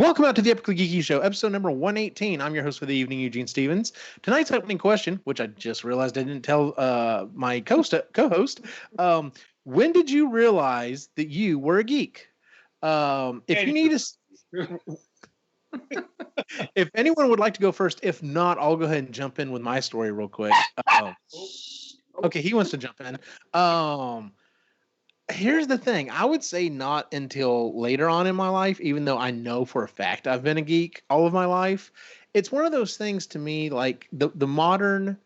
Welcome out to the Epically Geeky Show, episode number 118. I'm your host for the evening, Eugene Stevens. Tonight's opening question, which I just realized I didn't tell my co-host, when did you realize that you were a geek? If you need if anyone would like to go first, if not, I'll go ahead and jump in with my story real quick. Okay, he wants to jump in. Here's the thing. I would say not until later on in my life, even though I know for a fact I've been a geek all of my life. It's one of those things to me, like the modern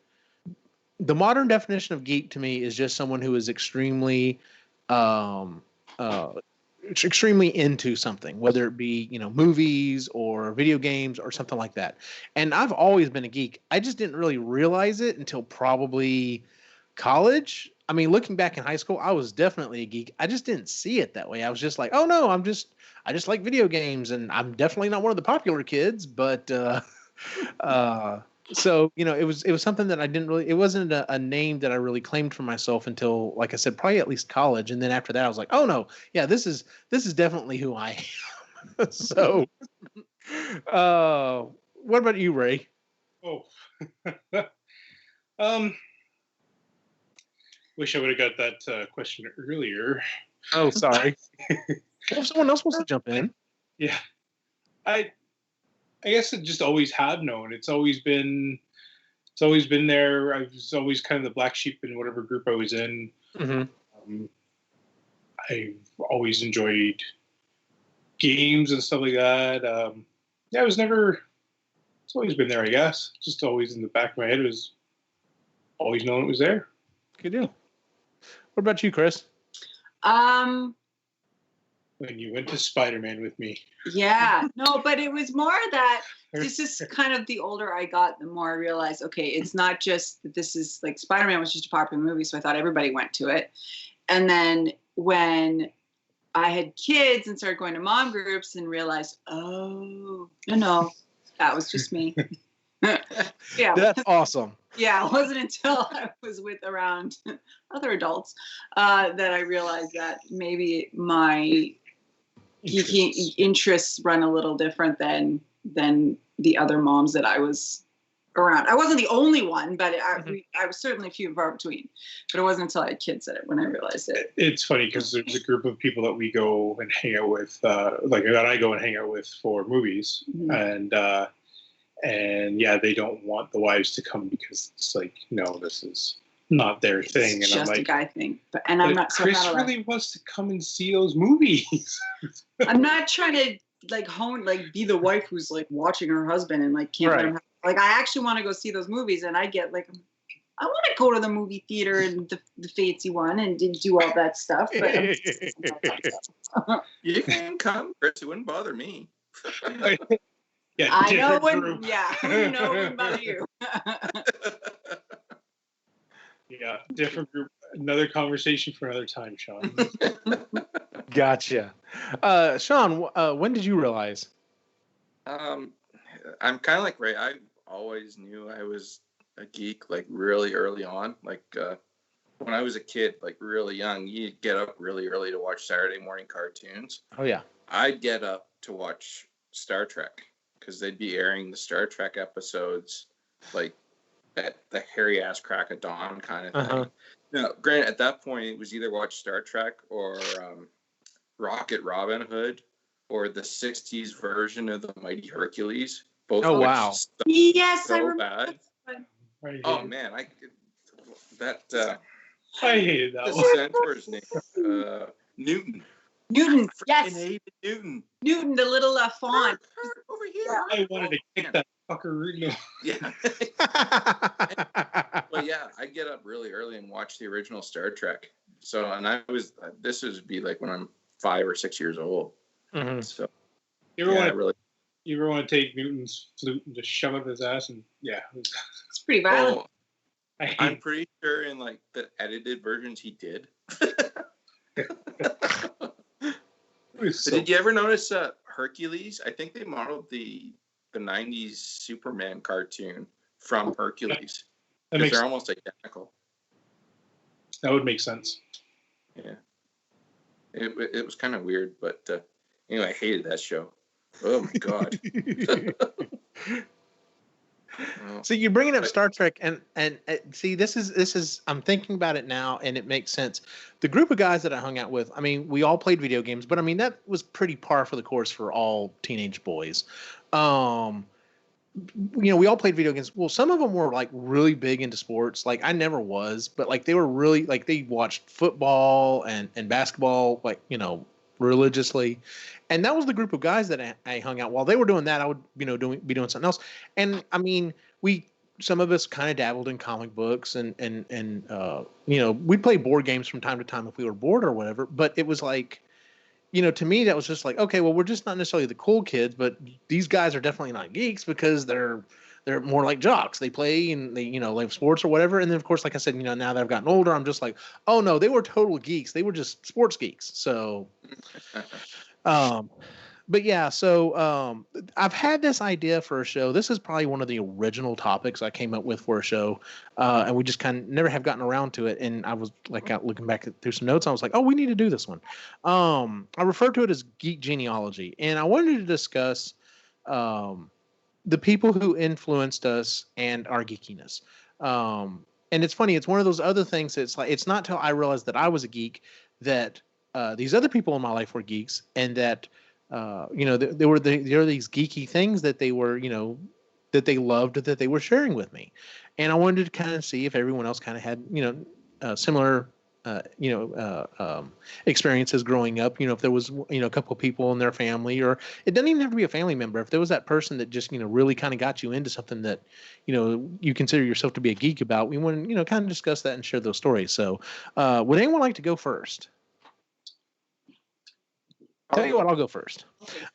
definition of geek to me is just someone who is extremely extremely into something, whether it be, movies or video games or something like that. And I've always been a geek. I just didn't really realize it until probably college. I mean, looking back in high school, I was definitely a geek. I just didn't see it that way. I was just like, oh no, I just like video games, and I'm definitely not one of the popular kids. But so it was something that I didn't really. It wasn't a name that I really claimed for myself until, like I said, probably at least college. And then after that, I was like, oh no, yeah, this is definitely who I am. So, what about you, Ray? Oh. Wish I would have got that question earlier. Oh, sorry. Well, someone else wants to jump in. Yeah, I guess I just always have known. It's always been there. I was always kind of the black sheep in whatever group I was in. Mm-hmm. I've always enjoyed games and stuff like that. Yeah, it's always been there, I guess. Just always in the back of my head. It was always known it was there. Good deal. What about you, Chris? When you went to Spider-Man with me. Yeah. No, but it was more that this is kind of the older I got, the more I realized, okay, it's not just that this is like Spider-Man was just a popular movie, so I thought everybody went to it. And then when I had kids and started going to mom groups and realized, oh, no, that was just me. Yeah. That's awesome. Yeah, it wasn't until I was with around other adults that I realized that maybe my geeky interests run a little different than the other moms that I was around. I wasn't the only one, but I was certainly few and far between. But it wasn't until I had kids when I realized it. It's funny because there's a group of people that we go and hang out with, like that I go and hang out with for movies, mm-hmm. And yeah, they don't want the wives to come because it's like, no, this is not their thing. It's and just I'm like, a guy thing. And I'm not so Chris really wants to come and see those movies. I'm not trying to be the wife who's like watching her husband and like can't let him have, like I actually want to go see those movies, and I get like I want to go to the movie theater and the fancy one and do all that stuff. But you can come, Chris. It wouldn't bother me. Yeah, I know it wouldn't. Yeah, it wouldn't bother you. Yeah, different group. Another conversation for another time, Sean. Gotcha. Sean, when did you realize? I'm kind of like Ray. I always knew I was a geek, like really early on. Like when I was a kid, like really young, you'd get up really early to watch Saturday morning cartoons. Oh yeah. I'd get up to watch Star Trek because they'd be airing the Star Trek episodes like at the hairy ass crack of dawn kind of thing. Now, granted, at that point, it was either watch Star Trek or Rocket Robin Hood or the 60s version of the Mighty Hercules. Both oh, wow. Yes, so I remember. Bad. Oh, man. I hated that the one. centaur's name. Newton. Newton, yes. Newton. Newton, the little fawn. Over here. I wanted to kick that fucker. Yeah. But yeah, I get up really early and watch the original Star Trek. So, and this would be like when I'm 5 or 6 years old. Mm-hmm. So, you ever want to take Newton's flute and just shove it in his ass? And yeah, it's pretty violent. I'm pretty sure in like the edited versions he did. Did you ever notice Hercules? I think they modeled the 90s Superman cartoon from Hercules. They're almost identical. That would make sense. Yeah. It was kind of weird, but anyway, I hated that show. Oh my God. Well, So you're bringing up Star Trek, and see, this is I'm thinking about it now, and it makes sense. The group of guys that I hung out with, I mean, we all played video games, but I mean that was pretty par for the course for all teenage boys. Um, we all played video games. Well, some of them were like really big into sports. Like I never was, but like they were really like they watched football and basketball, like religiously. And that was the group of guys that I hung out. While they were doing that, I would be doing something else. And I mean, we some of us kind of dabbled in comic books and we'd play board games from time to time if we were bored or whatever. But it was like to me, that was just like, okay, well, we're just not necessarily the cool kids, but these guys are definitely not geeks because they're more like jocks. They play and they like sports or whatever. And then of course, like I said, now that I've gotten older, I'm just like, oh no, they were total geeks. They were just sports geeks. So, um, but yeah, so I've had this idea for a show. This is probably one of the original topics I came up with for a show, and we just kind of never have gotten around to it. And I was like looking back through some notes, I was like, oh, we need to do this one. I refer to it as Geek Genealogy, and I wanted to discuss the people who influenced us and our geekiness. And it's funny, it's one of those other things that's like it's not till I realized that I was a geek that these other people in my life were geeks, and that there were these geeky things that they were, that they loved, that they were sharing with me. And I wanted to kind of see if everyone else kind of had, similar, experiences growing up, if there was, a couple of people in their family, or it doesn't even have to be a family member. If there was that person that just, really kind of got you into something that, you consider yourself to be a geek about, we want to, kind of discuss that and share those stories. So, would anyone like to go first? Tell you what, I'll go first.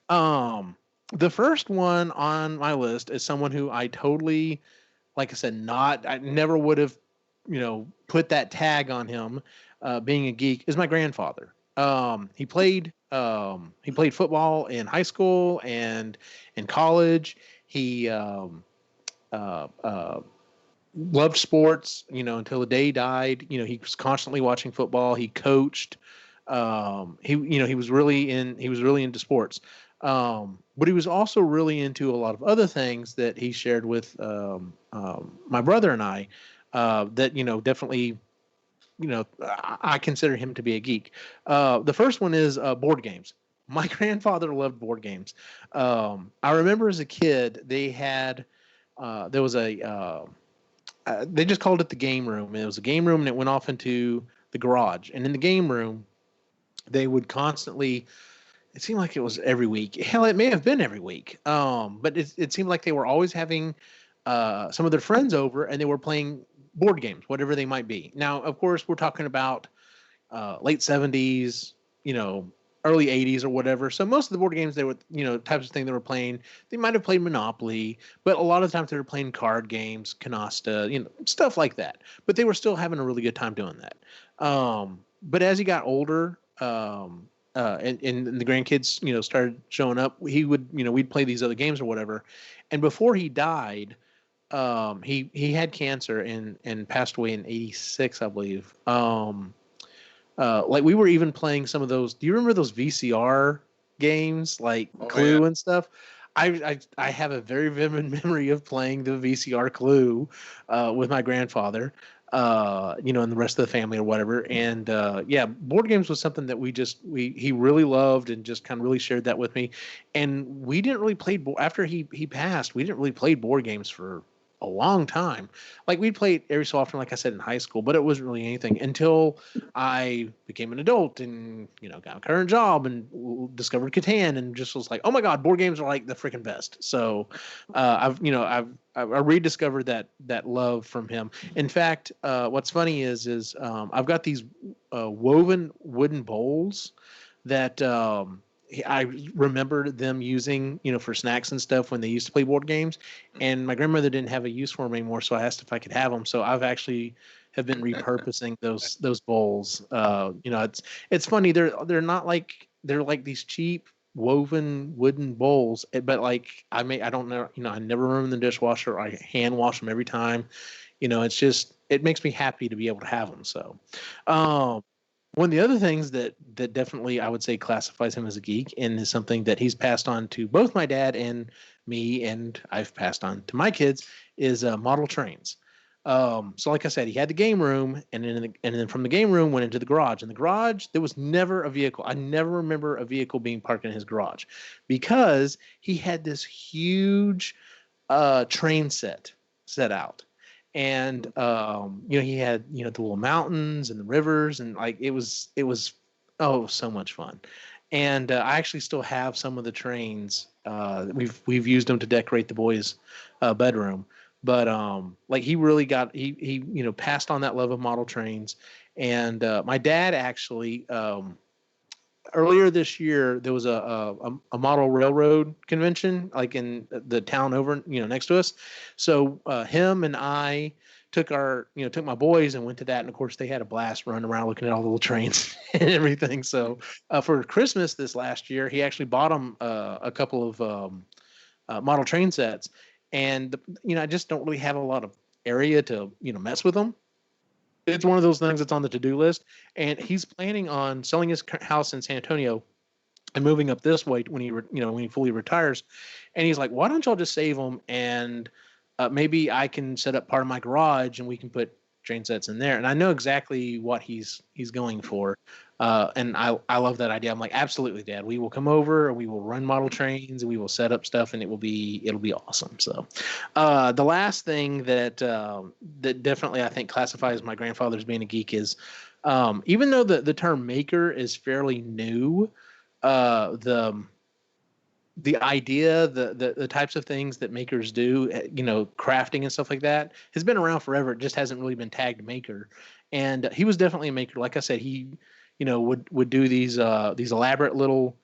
The first one on my list is someone who I totally, like I said, I never would have, put that tag on him, being a geek, is my grandfather. He played football in high school and in college. He loved sports, until the day he died. He was constantly watching football. He coached. He was really into sports. But he was also really into a lot of other things that he shared with my brother and I. That definitely, I consider him to be a geek. The first one is board games. My grandfather loved board games. I remember as a kid, they had there was they just called it the game room. It was a game room, and it went off into the garage. And in the game room, they would constantly, it seemed like it was every week. Hell, it may have been every week. But it seemed like they were always having some of their friends over, and they were playing board games, whatever they might be. Now, of course, we're talking about late 70s, early 80s or whatever. So most of the board games they were, types of thing they were playing, they might have played Monopoly, but a lot of times they were playing card games, Canasta, stuff like that. But they were still having a really good time doing that. But as he got older, and the grandkids, started showing up, he would, we'd play these other games or whatever. And before he died, he had cancer and passed away in 86, I believe. Like we were even playing some of those. Do you remember those VCR games like Clue and stuff? I have a very vivid memory of playing the VCR Clue with my grandfather, and the rest of the family or whatever. And yeah, board games was something that he really loved and just kind of really shared that with me. And we didn't really play after he passed. We didn't really play board games for a long time. Like we played every so often, like I said, in high school, but it wasn't really anything until I became an adult and got a current job and discovered Catan and just was like, oh my god, board games are like the freaking best. So I've rediscovered that love from him. In fact, what's funny is I've got these woven wooden bowls that I remember them using, for snacks and stuff when they used to play board games. And my grandmother didn't have a use for them anymore, so I asked if I could have them. So I've actually have been repurposing those bowls. It's funny, they're not like, they're like these cheap woven wooden bowls, but like I don't know, I never run them in the dishwasher. I hand wash them every time. It's just, it makes me happy to be able to have them. So One of the other things that definitely I would say classifies him as a geek and is something that he's passed on to both my dad and me, and I've passed on to my kids is model trains. So like I said, he had the game room, and then from the game room went into the garage. In the garage, there was never a vehicle. I never remember a vehicle being parked in his garage because he had this huge train set out. And he had the little mountains and the rivers, and like it was oh, so much fun. And I actually still have some of the trains. We've used them to decorate the boys' bedroom. But like he really he passed on that love of model trains. And my dad actually earlier this year there was a model railroad convention like in the town over next to us. So him and I took my boys and went to that, and of course they had a blast running around looking at all the little trains and everything. So for Christmas this last year he actually bought them a couple of model train sets. And I just don't really have a lot of area to mess with them. It's one of those things that's on the to-do list, and he's planning on selling his house in San Antonio and moving up this way when he fully retires. And he's like, why don't y'all just save them, and maybe I can set up part of my garage and we can put train sets in there. And I know exactly what he's going for. And I love that idea. I'm like, absolutely, Dad. We will come over and we will run model trains and we will set up stuff and it'll be awesome. So, the last thing that definitely I think classifies my grandfather as being a geek is, even though the term maker is fairly new, the idea, the types of things that makers do, crafting and stuff like that has been around forever. It just hasn't really been tagged maker. And he was definitely a maker. Like I said, he would do these elaborate little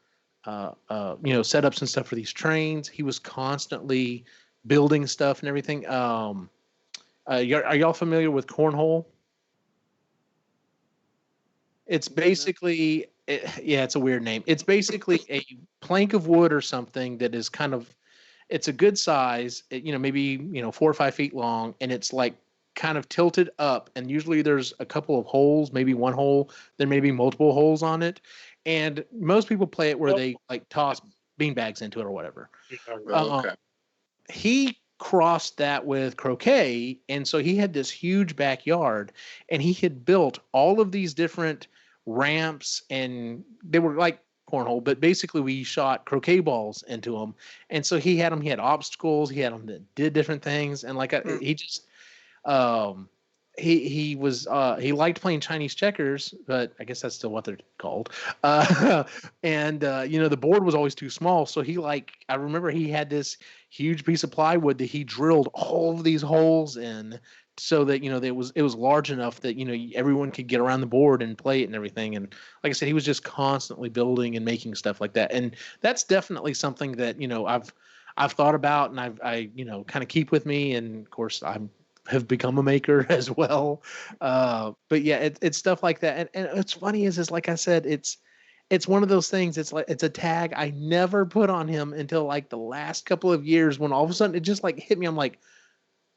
setups and stuff for these trains. He was constantly building stuff and everything. Are y'all familiar with cornhole? It's basically it's a weird name. It's basically a plank of wood or something that is it's a good size, maybe 4 or 5 feet long, and it's like kind of tilted up, and usually there's a couple of holes, maybe one hole, there may be multiple holes on it, and most people play it where they like toss bean bags into it or whatever. Okay. He crossed that with croquet, and so he had this huge backyard, and he had built all of these different ramps, and they were like cornhole, but basically we shot croquet balls into them. And so he had obstacles, he had them that did different things, and like he just he liked playing Chinese checkers, but I guess that's still what they're called. And the board was always too small, so I remember he had this huge piece of plywood that he drilled all of these holes in, so that it was large enough that everyone could get around the board and play it and everything. And like I said, he was just constantly building and making stuff like that. And that's definitely something that I've thought about, and I kind of keep with me. And of course I have become a maker as well. But yeah, it's stuff like that. And what's funny is like I said, it's one of those things. It's like it's a tag I never put on him until like the last couple of years, when all of a sudden it just like hit me. I'm like,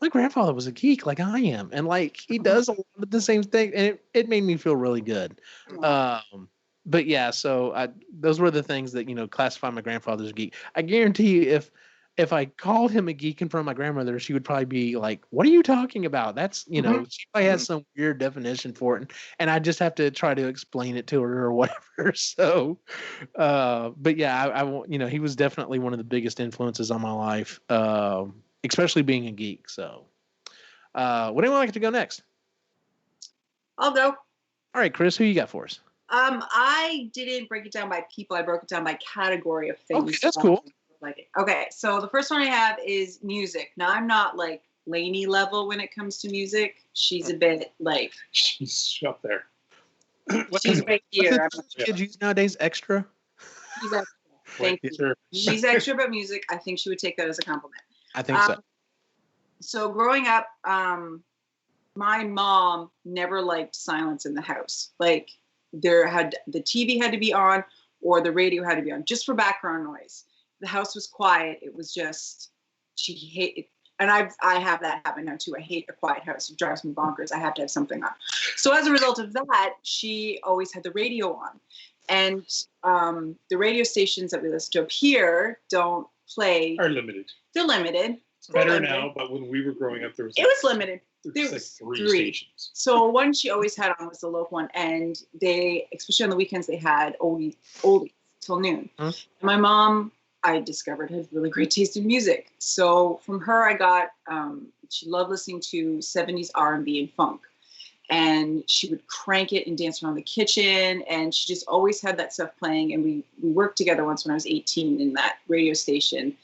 my grandfather was a geek like I am, and like he does a lot of the same thing, and it made me feel really good. But yeah, so those were the things that classify my grandfather as a geek. I guarantee you, if I called him a geek in front of my grandmother, she would probably be like, "What are you talking about?" That's she probably has some weird definition for it, and I just have to try to explain it to her or whatever. So, but yeah, I won't. He was definitely one of the biggest influences on my life. Especially being a geek. So, would anyone like to go next? I'll go. All right, Chris, who you got for us? I didn't break it down by people. I broke it down by category of things. Okay, that's cool. Okay, so the first one I have is music. Now, I'm not like Lainey level when it comes to music. She's a bit like... She's up there. She's right here. What's kids use nowadays? Extra? She's extra. Thank you. Sure. She's extra about music. I think she would take that as a compliment. I think so. So growing up, my mom never liked silence in the house. Like the TV had to be on or the radio had to be on just for background noise. The house was quiet. It was just, And I have that habit now too. I hate a quiet house. It drives me bonkers. I have to have something on. So as a result of that, she always had the radio on. And the radio stations that we listen to up here don't play. Are limited. They're limited. It's better now, but when we were growing up, there was limited. There was like three stations. So one she always had on was the local one, and they, especially on the weekends, they had oldies till noon. Huh? And my mom, I discovered, had really great taste in music. So from her, I got she loved listening to 70s R&B and funk, and she would crank it and dance around the kitchen, and she just always had that stuff playing. And we worked together once when I was 18 in that radio station.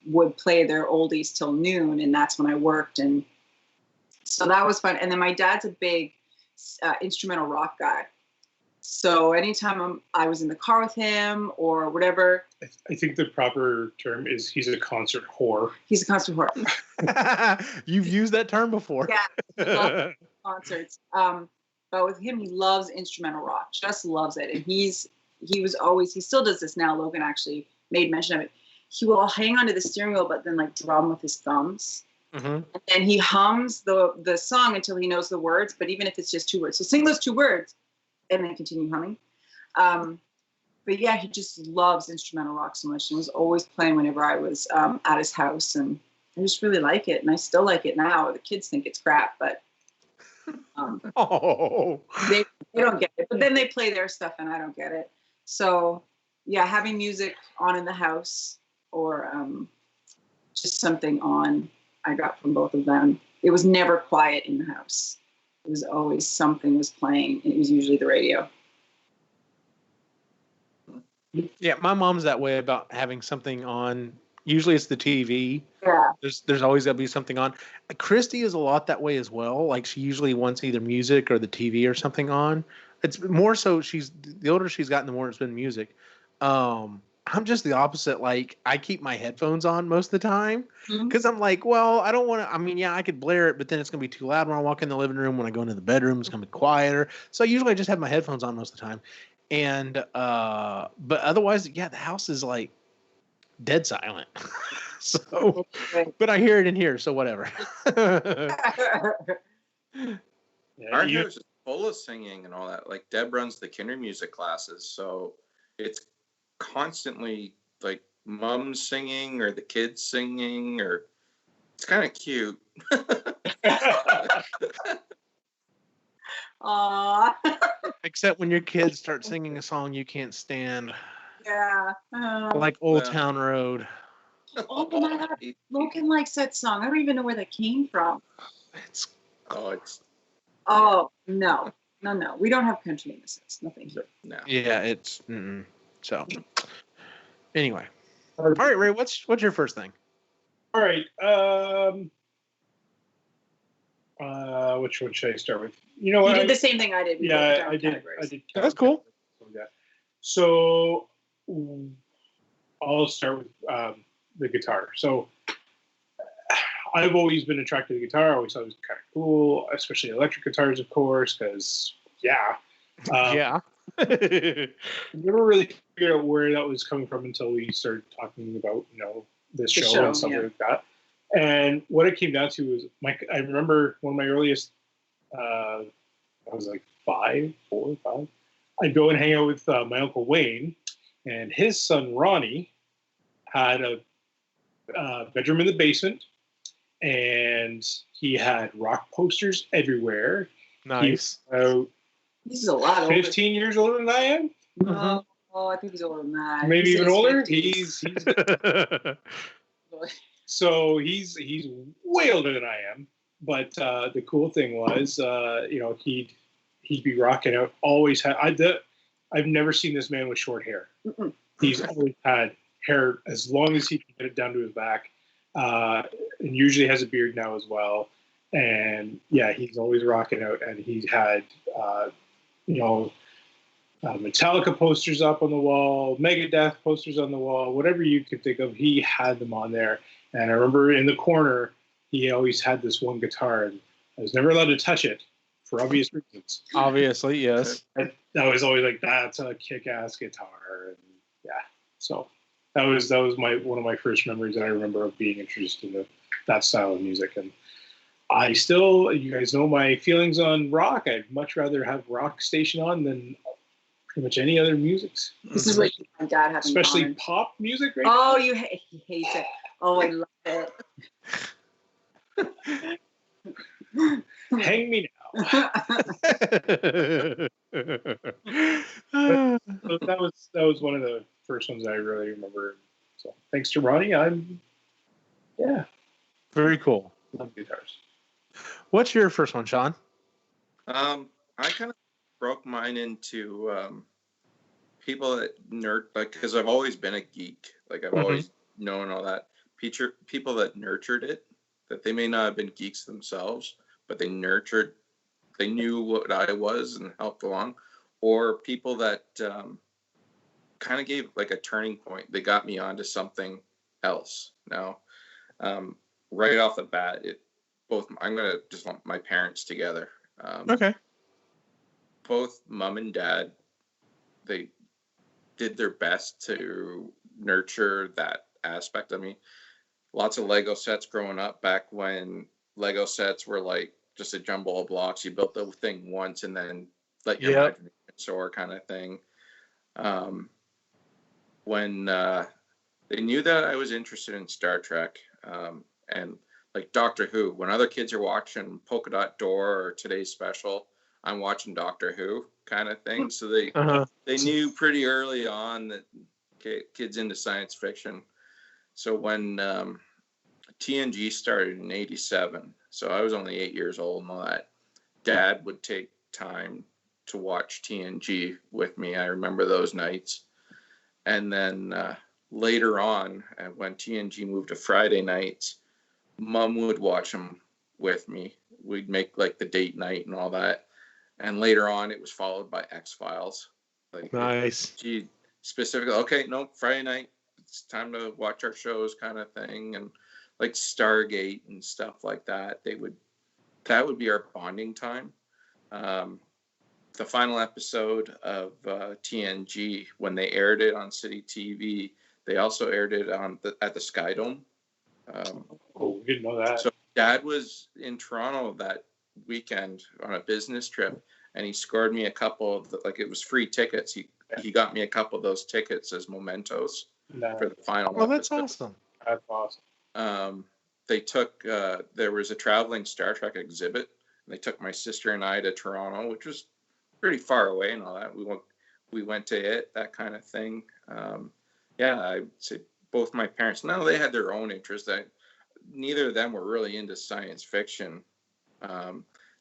Would play their oldies till noon, and that's when I worked. And so that was fun. And then my dad's a big instrumental rock guy. So anytime I was in the car with him or whatever. I think the proper term is he's a concert whore. He's a concert whore. You've used that term before. Yeah, concerts. But with him, he loves instrumental rock. Just loves it. And he still does this now. Logan actually made mention of it. He will hang onto the steering wheel, but then like drum with his thumbs. Mm-hmm. And then he hums the song until he knows the words. But even if it's just 2 words, so sing those 2 words, and then continue humming. But yeah, he just loves instrumental rock so much, and was always playing whenever I was at his house. And I just really like it, and I still like it now. The kids think it's crap, but they don't get it. But then they play their stuff, and I don't get it. So yeah, having music on in the house. Or just something on, I got from both of them. It was never quiet in the house. It was always something was playing, and it was usually the radio. Yeah, my mom's that way about having something on. Usually it's the TV. Yeah. There's always got to be something on. Christy is a lot that way as well. Like she usually wants either music or the TV or something on. It's more so the older she's gotten, the more it's been music. I'm just the opposite. Like I keep my headphones on most of the time because I'm like, well, I don't want to. I mean, yeah, I could blare it, but then it's gonna be too loud when I walk in the living room. When I go into the bedroom, it's gonna be quieter. So usually I just have my headphones on most of the time. And but otherwise, yeah, the house is like dead silent. So, but I hear it in here, so whatever. Our house is full of singing and all that. Like Deb runs the kinder music classes, so it's constantly like mom singing or the kids singing, or it's kind of cute. Aww. Except when your kids start singing a song you can't stand. Yeah. Like Old Town Road. Oh my God. Logan likes that song. I don't even know where that came from. Oh, no. We don't have country in this house. No, thank you. No. Yeah, it's so. Anyway, all right, Ray. What's your first thing? All right. Which one should I start with? You know what? You did the same thing I did. Yeah, I did. That's cool. So I'll start with the guitar. So I've always been attracted to guitar. I always thought it was kind of cool, especially electric guitars, of course, because yeah. Never really figured out where that was coming from until we started talking about this show and stuff like that. And what it came down to was I remember one of my earliest. I was like 4 or 5. I'd go and hang out with my Uncle Wayne, and his son Ronnie had a bedroom in the basement, and he had rock posters everywhere. Nice. He's a lot older. 15 years older than I am. Oh, I think he's older than that. Maybe even older. 50s. So he's way older than I am. But the cool thing was, he'd be rocking out. Always had. I've never seen this man with short hair. Mm-mm. He's always had hair as long as he can get it down to his back, and usually has a beard now as well. And yeah, he's always rocking out. And he had, Metallica posters up on the wall, Megadeth posters on the wall, whatever you could think of, he had them on there. And I remember in the corner, he always had this one guitar, and I was never allowed to touch it for obvious reasons. Obviously, yes. I was always like, that's a kick-ass guitar. And yeah, so that was one of my first memories that I remember of being introduced into that style of music. And I still, you guys know my feelings on rock. I'd much rather have rock station on than pretty much any other music. This is what my dad has, especially pop music, right? Oh, he hates it. Oh, I love it. Hang me now. But that was one of the first ones I really remember. So thanks to Ronnie, very cool. Love guitars. What's your first one, Sean? I kind of broke mine into people that like, because I've always been a geek. Like I've always known all that. People that nurtured it, that they may not have been geeks themselves, but they knew what I was and helped along. Or people that kind of gave like a turning point. They got me onto something else. Now, right off the bat, I'm going to just lump my parents together. Okay. Both mom and dad, they did their best to nurture that aspect of me. Lots of Lego sets growing up back when Lego sets were like just a jumble of blocks. You built the thing once and then let your imagination soar kind of thing. When they knew that I was interested in Star Trek and like Doctor Who, when other kids are watching Polka Dot Door or Today's Special, I'm watching Doctor Who kind of thing. So they knew pretty early on that kids into science fiction. So when TNG started in '87, so I was only 8 years old and all that, Dad would take time to watch TNG with me. I remember those nights. And then later on, when TNG moved to Friday nights, Mom would watch them with me. We'd make like the date night and all that. And later on, it was followed by X-Files. Like, nice. She specifically, okay, no, Friday night, it's time to watch our shows kind of thing. And like Stargate and stuff like that. That would be our bonding time. The final episode of TNG, when they aired it on City TV, they also aired it at the Sky Dome. We didn't know that. So Dad was in Toronto that weekend on a business trip, and he scored me a couple of it was free tickets. He got me a couple of those tickets as mementos for the final. Well, that's awesome. That's awesome. They took there was a traveling Star Trek exhibit, and they took my sister and I to Toronto, which was pretty far away and all that. We went to it, that kind of thing. I'd say both my parents, no, they had their own interests. Neither of them were really into science fiction.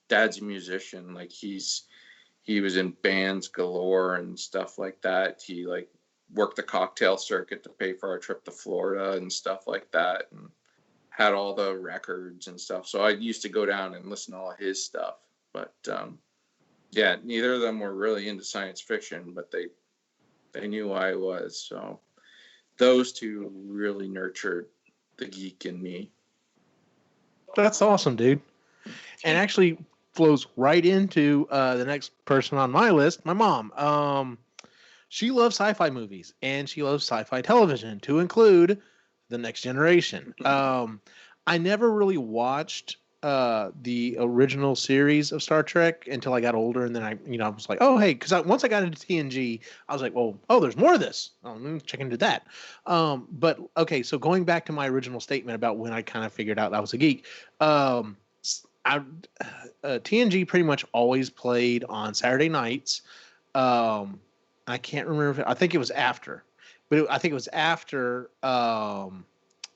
Dad's a musician. Like he was in bands galore and stuff like that. He like worked the cocktail circuit to pay for our trip to Florida and stuff like that, and had all the records and stuff. So I used to go down and listen to all his stuff. But neither of them were really into science fiction, but they knew I was. So those two really nurtured the geek in me. That's awesome, dude. And actually flows right into the next person on my list, my mom. She loves sci-fi movies and she loves sci-fi television, to include The Next Generation. I never really watched the original series of Star Trek until I got older, and then I was like, oh hey, because once I got into TNG, I was like, there's more of this. Let me check into that. But okay, so going back to my original statement about when I kind of figured out I was a geek, TNG pretty much always played on Saturday nights. I can't remember. I think it was after, I think it was after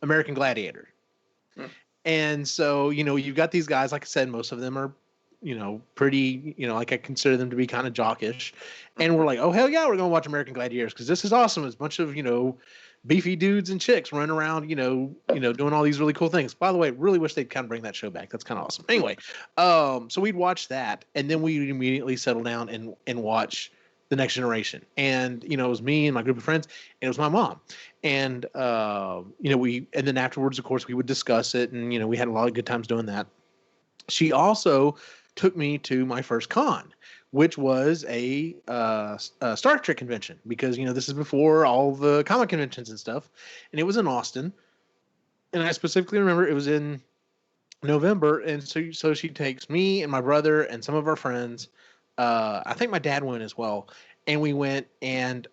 American Gladiator. And so, you've got these guys, like I said, most of them are, pretty, like I consider them to be kind of jockish. And we're like, oh, hell yeah, we're going to watch American Gladiators because this is awesome. It's a bunch of, beefy dudes and chicks running around, doing all these really cool things. By the way, really wish they'd kind of bring that show back. That's kind of awesome. Anyway, so we'd watch that, and then we'd immediately settle down and watch The Next Generation. And, it was me and my group of friends, and it was my mom. And, and then afterwards, of course, we would discuss it, and, we had a lot of good times doing that. She also took me to my first con, which was a Star Trek convention, because, this is before all the comic conventions and stuff. And it was in Austin. And I specifically remember it was in November, and so she takes me and my brother and some of our friends. I think my dad went as well, and we went, and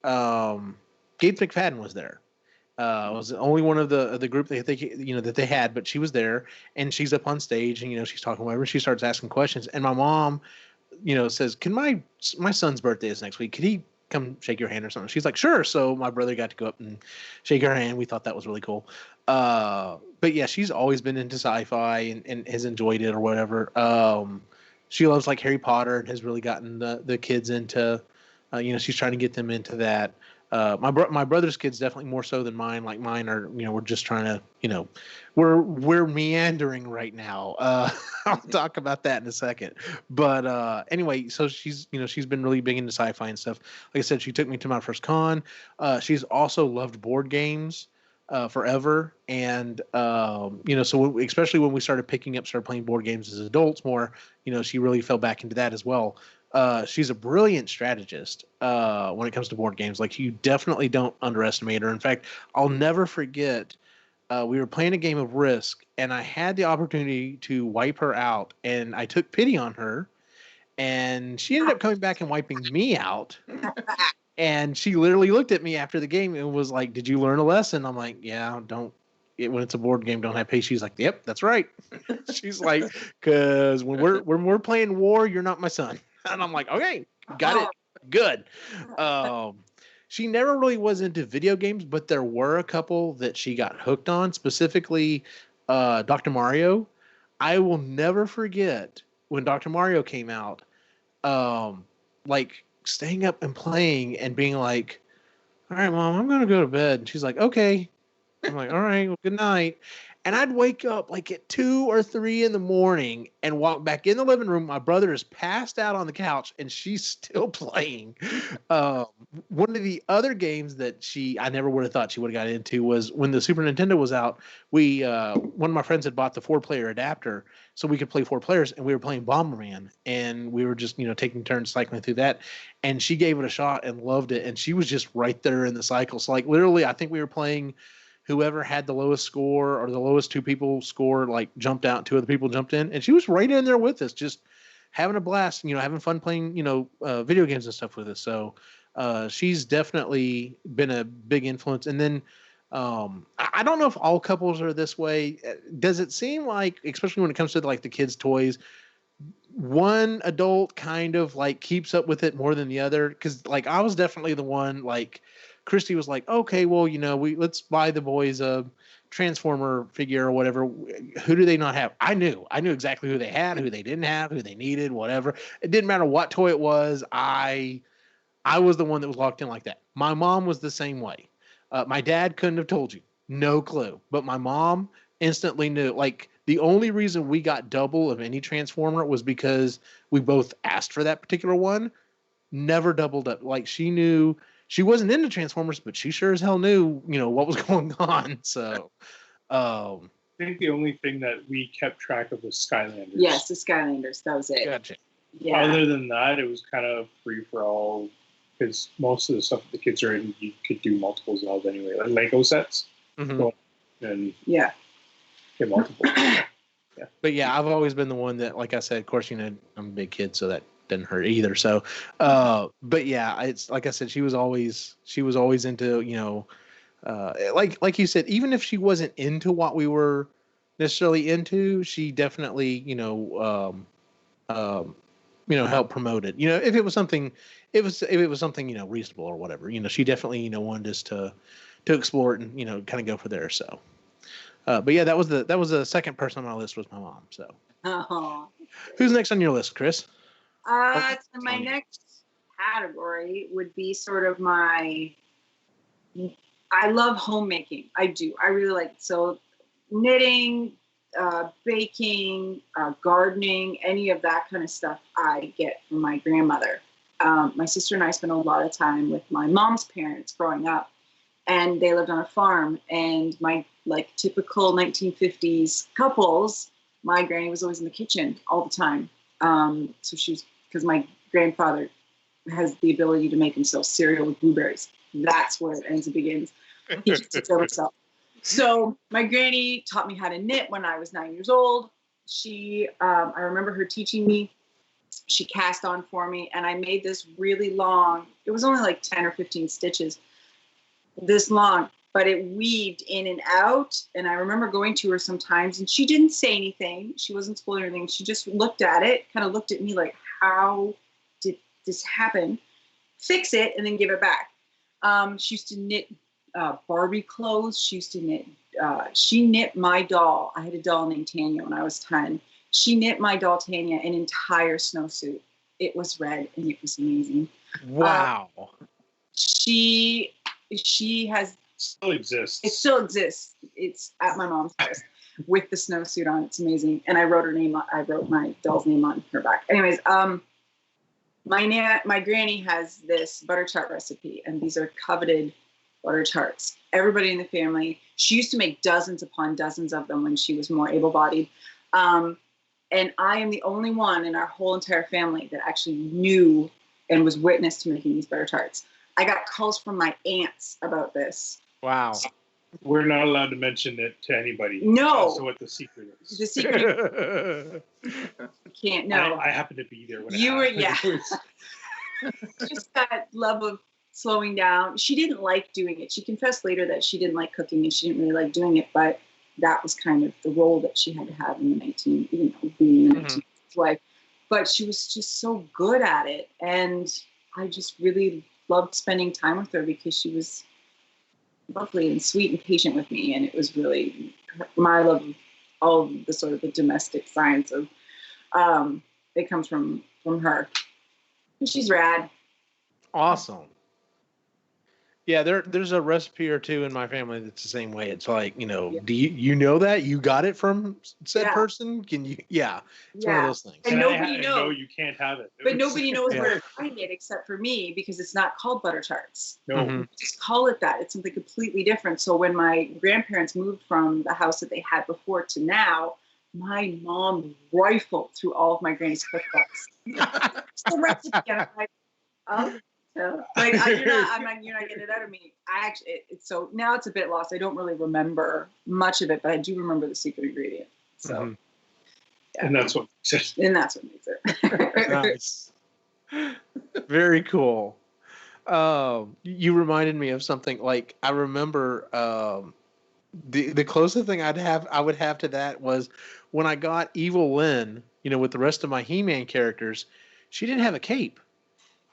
Gates McFadden was there. Was the only one of the group that they had, but she was there, and she's up on stage, and she's talking whatever. She starts asking questions, and my mom, says, "Can my son's birthday is next week? Could he come shake your hand or something?" She's like, "Sure." So my brother got to go up and shake her hand. We thought that was really cool. But yeah, she's always been into sci-fi and has enjoyed it or whatever. She loves like Harry Potter and has really gotten the kids into, she's trying to get them into that. My brother's kids definitely more so than mine. Like mine are, we're just trying to, we're meandering right now. I'll talk about that in a second. But anyway, so she's been really big into sci-fi and stuff. Like I said, she took me to my first con. She's also loved board games forever, and so especially when we started playing board games as adults more, she really fell back into that as well. She's a brilliant strategist when it comes to board games. Like, you definitely don't underestimate her. In fact, I'll never forget, we were playing a game of Risk, and I had the opportunity to wipe her out, and I took pity on her, and she ended up coming back and wiping me out. And she literally looked at me after the game and was like, "Did you learn a lesson?" I'm like, "Yeah, when it's a board game, don't have patience." She's like, "Yep, that's right." She's like, "Because when we're playing war, you're not my son." And I'm like, "Okay, got it, good." She never really was into video games, but there were a couple that she got hooked on, specifically Dr. Mario. I will never forget when Dr. Mario came out, like staying up and playing and being like, "All right, Mom, I'm going to go to bed." And she's like, "Okay." I'm like, "All right, well, good night." And I'd wake up like at 2 or 3 in the morning and walk back in the living room. My brother is passed out on the couch and she's still playing. One of the other games that I never would have thought she would have got into was when the Super Nintendo was out. One of my friends had bought the 4-player adapter so we could play 4 players, and we were playing Bomberman, and we were just, taking turns cycling through that. And she gave it a shot and loved it. And she was just right there in the cycle. So like literally, I think we were playing whoever had the lowest score or the lowest 2 people score, like jumped out, 2 other people jumped in, and she was right in there with us, just having a blast, having fun playing, video games and stuff with us. So she's definitely been a big influence. And then I don't know if all couples are this way. Does it seem like, especially when it comes to like the kids' toys, one adult kind of like keeps up with it more than the other? Because like I was definitely the one, like Christy was like, "Okay, well, let's buy the boys a Transformer figure or whatever." Who do they not have? I knew exactly who they had, who they didn't have, who they needed, whatever. It didn't matter what toy it was. I was the one that was locked in like that. My mom was the same way. My dad couldn't have told you, no clue. But my mom instantly knew. Like, the only reason we got double of any Transformer was because we both asked for that particular one. Never doubled up. Like, she knew. She wasn't into Transformers, but she sure as hell knew, what was going on. So, I think the only thing that we kept track of was Skylanders. Yes, the Skylanders. That was it. Gotcha. Yeah. Other than that, it was kind of free for all, because most of the stuff that the kids are in, you could do multiples of anyway, like Lego sets. Mm-hmm. And get multiples. Yeah. But yeah, I've always been the one that, like I said, of course, I'm a big kid, so that didn't hurt either. So, but yeah, it's like I said, she was always into, like you said, even if she wasn't into what we were necessarily into, she definitely, helped promote it. If it was something, reasonable or whatever, she definitely, wanted us to explore it and, kind of go for there. So, but yeah, that was the second person on my list was my mom. So, who's next on your list, Chris? So my next category would be sort of I love homemaking. I do. I really like it. So knitting, baking, gardening, any of that kind of stuff I get from my grandmother. My sister and I spent a lot of time with my mom's parents growing up, and they lived on a farm. And my typical 1950s couples, my granny was always in the kitchen all the time. So because my grandfather has the ability to make himself cereal with blueberries. That's where it ends and begins. He just took care of himself. So my granny taught me how to knit when I was 9 years old. She, I remember her teaching me. She cast on for me, and I made this really long. It was only like 10 or 15 stitches, this long, but it weaved in and out. And I remember going to her sometimes, and she didn't say anything. She wasn't scolding or anything. She just looked at it, kind of looked at me like, how did this happen? Fix it, and then give it back. She used to knit Barbie clothes. She used to knit. She knit my doll. I had a doll named Tanya when I was 10. She knit my doll Tanya an entire snowsuit. It was red, and it was amazing. Wow. She has. Still exists. It still exists. It's at my mom's house with the snowsuit on. It's amazing. And I wrote her name. I wrote my doll's name on her back. Anyways, my granny has this butter tart recipe, and these are coveted butter tarts. Everybody in the family. She used to make dozens upon dozens of them when she was more able-bodied. And I am the only one in our whole entire family that actually knew and was witness to making these butter tarts. I got calls from my aunts about this. Wow. We're not allowed to mention it to anybody. No. So what the secret is. The secret. You can't know. I happened to be there when You it were, happened. yeah. Just that love of slowing down. She didn't like doing it. She confessed later that she didn't like cooking and she didn't really like doing it, but that was kind of the role that she had to have in the being in the 19th life. But she was just so good at it, and I just really loved spending time with her because she was lovely and sweet and patient with me, and it was really my love of all of the sort of the domestic science of it comes from her. She's rad. Awesome. Yeah, there's a recipe or two in my family that's the same way. It's like, do you know that you got it from said person? Can you? Yeah, it's one of those things. And nobody knows. No, you can't have it. But nobody knows where to find it except for me because it's not called butter tarts. No, just call it that. It's something completely different. So when my grandparents moved from the house that they had before to now, my mom rifled through all of my granny's cookbooks. The recipe, and I'm like, oh. So, like you're not getting it out of me. I actually, so now it's a bit lost. I don't really remember much of it, but I do remember the secret ingredient. So, and that's what makes it. And that's what makes it. Nice. Very cool. You reminded me of something. Like I remember the closest thing I would have to that was when I got Evil Lynn. With the rest of my He-Man characters, she didn't have a cape.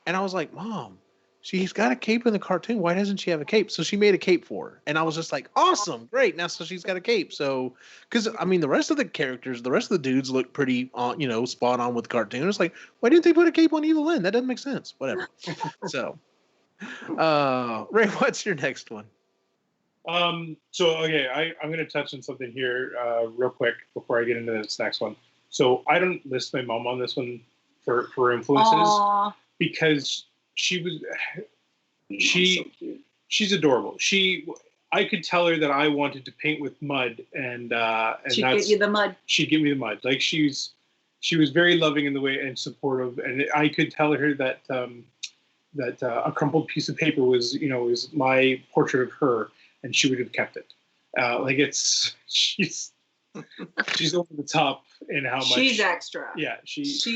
And I was like, Mom, she's got a cape in the cartoon. Why doesn't she have a cape? So she made a cape for her. And I was just like, awesome, great. Now, so she's got a cape. So, because, the rest of the characters, the rest of the dudes look pretty, spot on with the cartoon. It's like, why didn't they put a cape on Evil Lynn? That doesn't make sense. Whatever. So, Ray, what's your next one? So, okay, I'm going to touch on something here real quick before I get into this next one. So I don't list my mom on this one for influences. Aww. Because she's adorable. I could tell her that I wanted to paint with mud, and she'd get you the mud. She'd give me the mud. Like she was very loving in the way and supportive, and I could tell her that a crumpled piece of paper was my portrait of her, and she would have kept it. She's over the top in how much she's extra. Yeah, she's.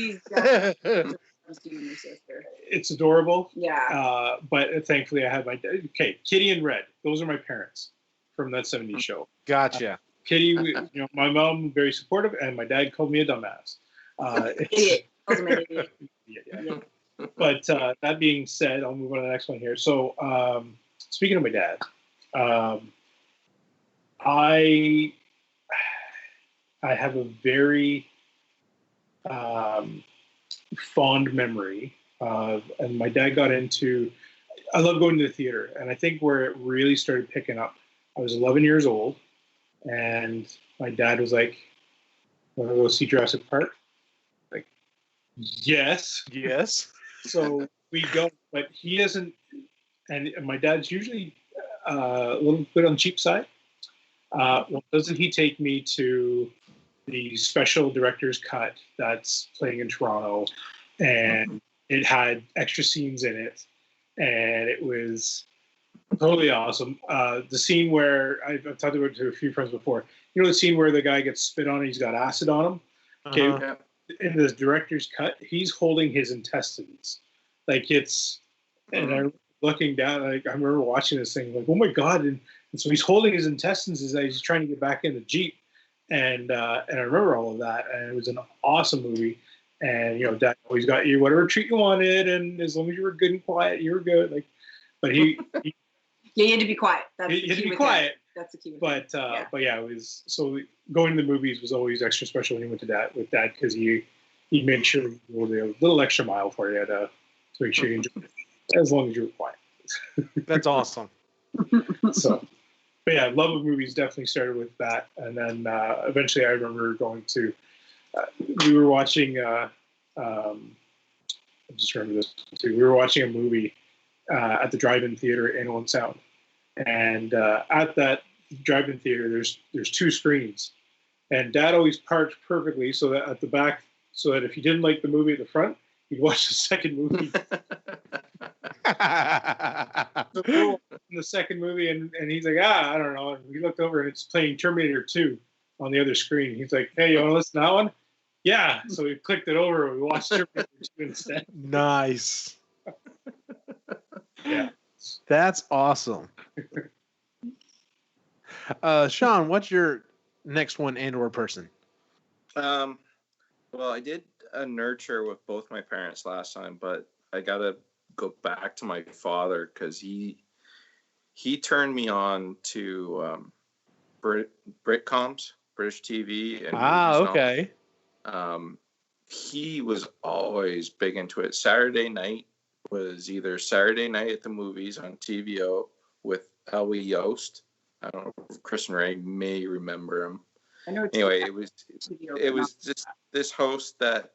It's adorable. Yeah. But thankfully I had Kitty and Red. Those are my parents from that 70s show. Gotcha. Kitty, my mom very supportive, and my dad called me a dumbass. Idiot. Yeah. But that being said, I'll move on to the next one here. So speaking of my dad, I have a very fond memory of, and my dad got into, I love going to the theater, and I think where it really started picking up, I was 11 years old, and my dad was like, "Want to go see Jurassic Park?" Like, yes. So we go, but he doesn't, and my dad's usually a little bit on the cheap side. Doesn't he take me to the special director's cut that's playing in Toronto, and it had extra scenes in it, and it was Totally awesome. The scene where I've talked about it to a few friends before. You know the scene where the guy gets spit on and he's got acid on him? Okay, Uh-huh. in the director's cut, he's holding his intestines. Like it's, and I looking down, like I remember watching this thing, like, oh my God. And so he's holding his intestines as he's trying to get back in the Jeep. And I remember all of that. And it was an awesome movie. And, Dad always got you whatever treat you wanted. And as long as you were good and quiet, you were good. Like, but he Yeah, you had to be quiet. That's you the had key to be with quiet. That. That's the key with But that. but yeah, it was so going to the movies was always extra special when you went to Dad with Dad because he made sure he would a little extra mile for you to make sure you enjoyed it as long as you were quiet. That's awesome. So, but yeah, love of movies definitely started with that, and then eventually I remember going to we were watching. I just remember this too. We were watching a movie at the drive-in theater at Inland Sound. And at that drive-in theater, there's two screens, and Dad always parked perfectly so that at the back, so that if he didn't like the movie at the front, he'd watch the second movie. So cool. In the second movie, and he's like, I don't know. And we looked over, and it's playing Terminator 2 on the other screen. He's like, hey, you want to listen to that one? Yeah. So we clicked it over, and we watched Terminator 2 instead. Nice. Yeah. That's awesome. Sean, what's your next one and/or person? Well, I did a nurture with both my parents last time, but I gotta go back to my father because he turned me on to Britcoms, British TV, and movies. Okay. He was always big into it. Saturday night was either Saturday night at the movies on TVO with Elwie Yost. I don't know if Chris and Ray may remember him. I know. Anyway, it was just this host that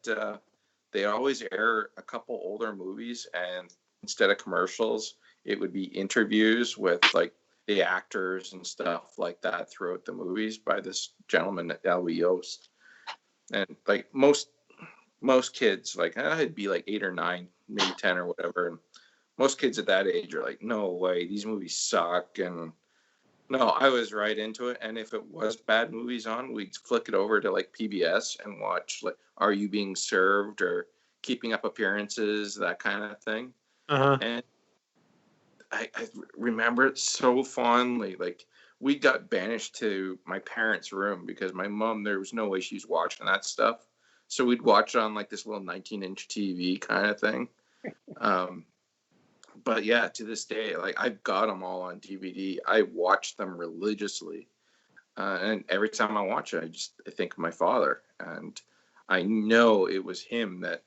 they always air a couple older movies, and instead of commercials, it would be interviews with like the actors and stuff like that throughout the movies by this gentleman, Elwie Yost. And like most kids, like I'd be like 8 or 9, maybe 10 or whatever, and most kids at that age are like, no way, these movies suck. And no, I was right into it. And if it was bad movies on, we'd flick it over to like PBS and watch like Are You Being Served or Keeping Up Appearances, that kind of thing. Uh-huh. And I remember it so fondly. Like we got banished to my parents' room because my mom, there was no way she was watching that stuff. So we'd watch it on like this little 19-inch TV kind of thing. But yeah, to this day, like I've got them all on DVD. I watch them religiously. And every time I watch it, I think of my father. And I know it was him that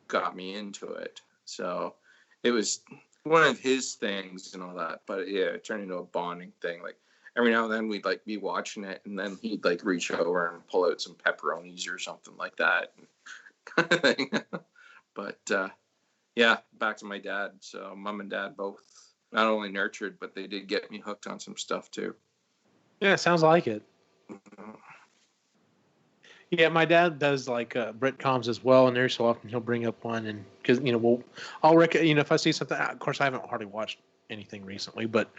got me into it. So it was one of his things and all that. But yeah, it turned into a bonding thing. Like every now and then we'd like be watching it, and then he'd like reach over and pull out some pepperonis or something like that, kind of thing. But yeah, back to my dad. So mom and dad both not only nurtured, but they did get me hooked on some stuff too. Yeah, sounds like it. Yeah, my dad does like Britcoms as well, and every so often he'll bring up one, and because I'll if I see something. Of course, I haven't hardly watched anything recently, but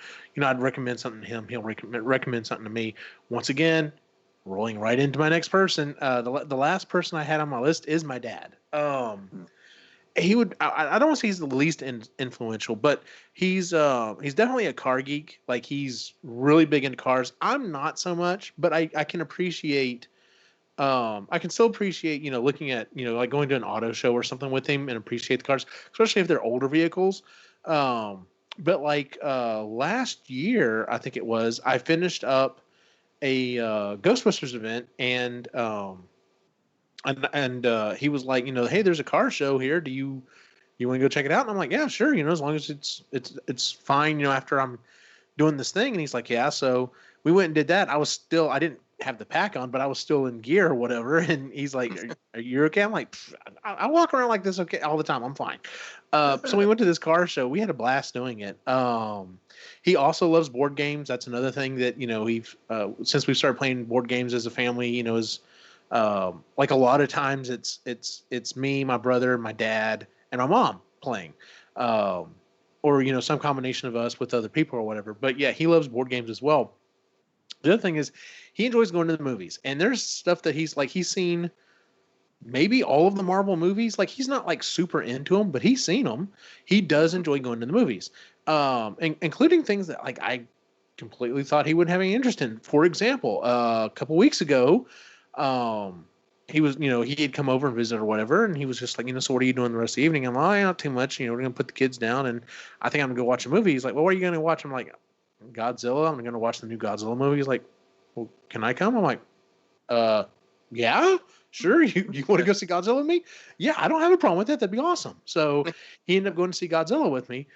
I'd recommend something to him. He'll recommend something to me. Once again, rolling right into my next person. The last person I had on my list is my dad. He would. I don't want to say he's the least influential, but he's definitely a car geek. Like he's really big into cars. I'm not so much, but I can appreciate. I can still appreciate, looking at, like going to an auto show or something with him and appreciate the cars, especially if they're older vehicles. But like last year, I think it was, I finished up a Ghostbusters event, and he was like, hey, there's a car show here. Do you want to go check it out? And I'm like, yeah, sure. As long as it's fine. After I'm doing this thing, and he's like, yeah. So we went and did that. I didn't have the pack on, but I was still in gear or whatever. And he's like, are you okay? I'm like, I walk around like this okay all the time. I'm fine. So we went to this car show. We had a blast doing it. He also loves board games. That's another thing that, we've, since we started playing board games as a family, is, like a lot of times it's me, my brother, my dad, and my mom playing. or some combination of us with other people or whatever. But yeah, he loves board games as well. The other thing is he enjoys going to the movies, and there's stuff that he's seen maybe all of the Marvel movies. Like he's not like super into them, but he's seen them. He does enjoy going to the movies, including things that like I completely thought he wouldn't have any interest in. For example, a couple weeks ago, he was, he had come over and visit or whatever, and he was just like, so what are you doing the rest of the evening? I'm like, not too much. We're gonna put the kids down, and I think I'm gonna go watch a movie. He's like, well, what are you gonna watch? I'm like, Godzilla. I'm gonna watch the new Godzilla movie. He's like, well, can I come? I'm like, yeah, sure. You want to go see Godzilla with me? Yeah, I don't have a problem with that. That'd be awesome. So he ended up going to see Godzilla with me.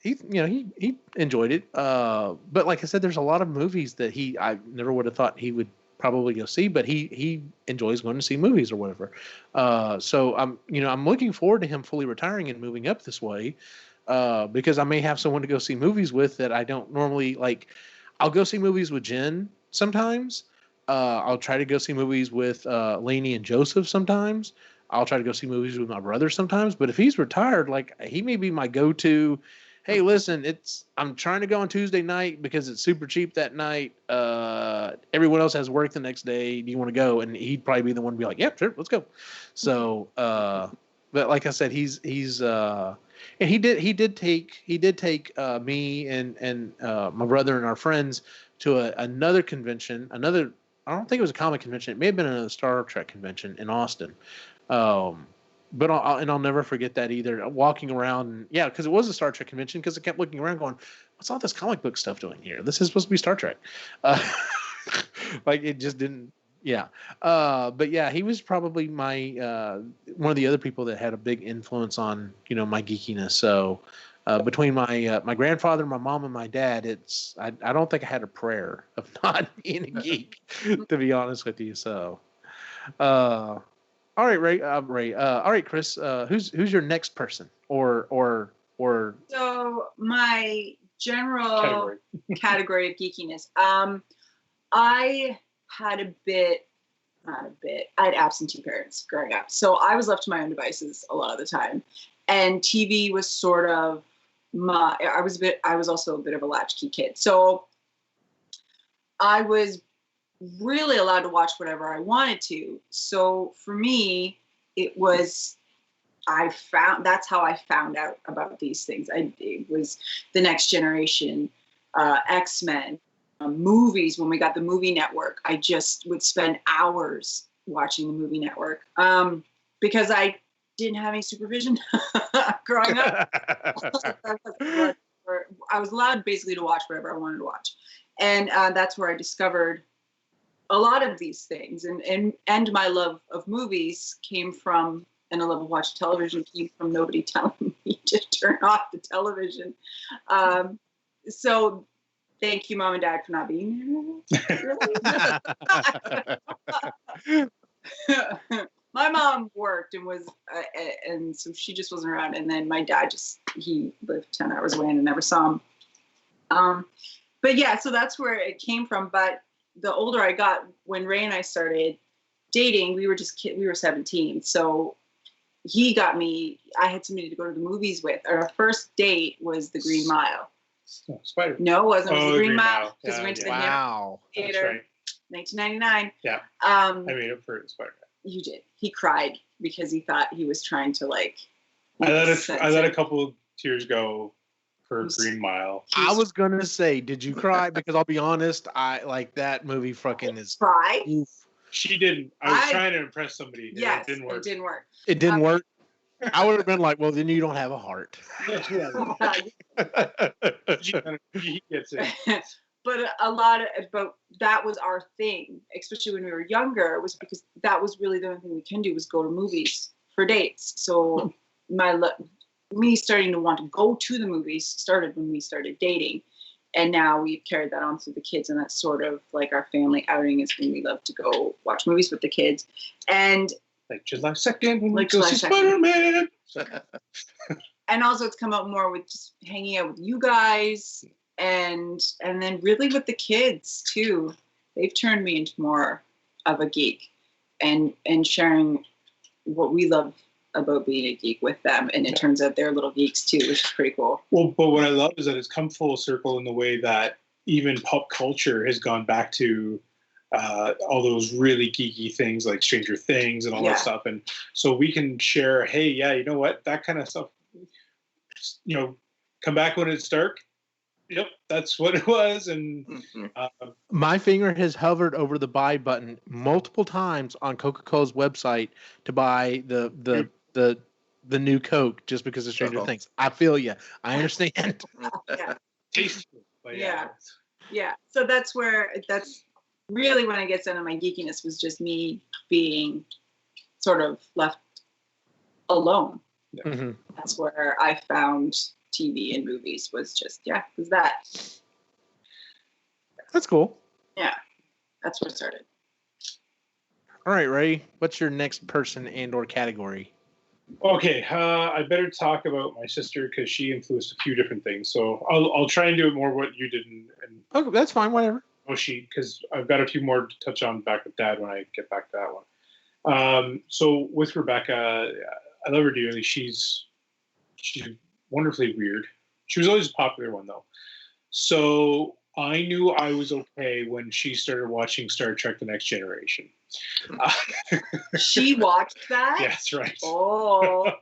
He enjoyed it. But like I said, there's a lot of movies that I never would have thought he would probably go see, but he enjoys going to see movies or whatever. So I'm looking forward to him fully retiring and moving up this way, because I may have someone to go see movies with that I don't normally like. I'll go see movies with Jen sometimes. I'll try to go see movies with Lainey and Joseph sometimes. I'll try to go see movies with my brother sometimes. But if he's retired, like he may be my go-to. Hey, listen, I'm trying to go on Tuesday night because it's super cheap that night. Everyone else has work the next day. Do you want to go? And he'd probably be the one to be like, yeah, sure, let's go. So, but like I said, he's and he did take me and my brother and our friends to another convention. I don't think it was a comic convention. It may have been a Star Trek convention in Austin. But I'll never forget that either. Walking around, because it was a Star Trek convention. Because I kept looking around, going, "What's all this comic book stuff doing here? This is supposed to be Star Trek." Like it just didn't. Yeah, but yeah, he was probably my one of the other people that had a big influence on my geekiness. So between my grandfather, my mom, and my dad, I don't think I had a prayer of not being a geek, to be honest with you. So. All right, Ray. All right, Chris. Who's your next person, or? So my general category of geekiness. I had I had absentee parents growing up, so I was left to my own devices a lot of the time, and TV was sort of I was also a bit of a latchkey kid, so I was really allowed to watch whatever I wanted to. So for me, that's how I found out about these things. It was The Next Generation, X-Men, movies. When we got the movie network, I just would spend hours watching the movie network, because I didn't have any supervision growing up. I was allowed basically to watch whatever I wanted to watch. And that's where I discovered a lot of these things, and my love of movies came from, and a love of watching television came from nobody telling me to turn off the television. So thank you, Mom and Dad, for not being there. My mom worked and was, and so she just wasn't around. And then my dad he lived 10 hours away and I never saw him. But yeah, so that's where it came from. But the older I got, when Ray and I started dating, we were 17. So I had somebody to go to the movies with. Our first date was The Green Mile. Spider. No, it wasn't. It was The Green Mile. Because we went to the theater. Right. 1999. Yeah. I made up for Spider. You did. He cried because he thought he was trying to like. I let a couple of tears go for Green Mile. I was gonna say, did you cry? Because I'll be honest, I like that movie. Fucking is. Cry. Oof. She didn't. I was trying to impress somebody. Yes, it didn't work. It didn't work. I would have been like, well, then you don't have a heart. He gets it. But that was our thing, especially when we were younger, was because that was really the only thing we can do was go to movies for dates. So me starting to want to go to the movies started when we started dating. And now we've carried that on through the kids. And that's sort of like our family outing is when we love to go watch movies with the kids. And like July 2nd, when we go see Spider-Man. And also it's come out more with just hanging out with you guys. And then really with the kids too, they've turned me into more of a geek and sharing what we love about being a geek with them, and it turns out they're little geeks too, which is pretty cool. Well, but what I love is that it's come full circle in the way that even pop culture has gone back to all those really geeky things like Stranger Things and all that stuff, and so we can share. Hey, yeah, you know what? That kind of stuff. You know, come back when it's dark. Yep, that's what it was. And my finger has hovered over the buy button multiple times on Coca-Cola's website to buy the new Coke just because of Stranger Things. I feel you. I understand. Yeah. Tasty. But Yeah. So that's really when it gets into my geekiness was just me being sort of left alone. Yeah. Mm-hmm. That's where I found TV and movies was that. That's cool. Yeah, that's where it started. All right, Ray, what's your next person and or category? Okay, I better talk about my sister because she influenced a few different things. So I'll try and do it more what you did. And okay, that's fine, whatever. Because I've got a few more to touch on back with Dad when I get back to that one. So with Rebecca, I love her dearly. She's wonderfully weird. She was always a popular one though. So I knew I was okay when she started watching Star Trek: The Next Generation. She watched that? Yeah, that's right. Oh.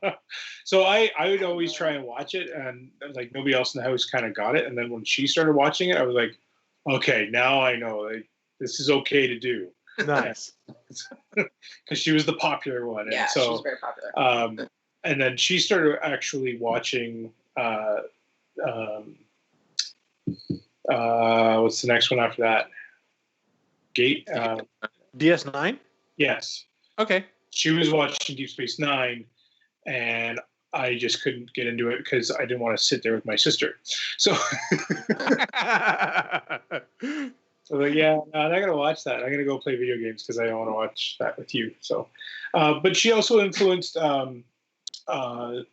So I would always try and watch it, and like nobody else in the house kind of got it. And then when she started watching it, I was like, okay, now I know this is okay to do. Nice. Because she was the popular one. Yeah, and so, she was very popular. And then she started actually watching what's the next one after that? Geek. DS9? Yes. Okay. She was watching Deep Space Nine, and I just couldn't get into it because I didn't want to sit there with my sister. So, like, yeah, no, I'm not gonna watch that. I'm gonna go play video games because I don't want to watch that with you. So, but she also influenced my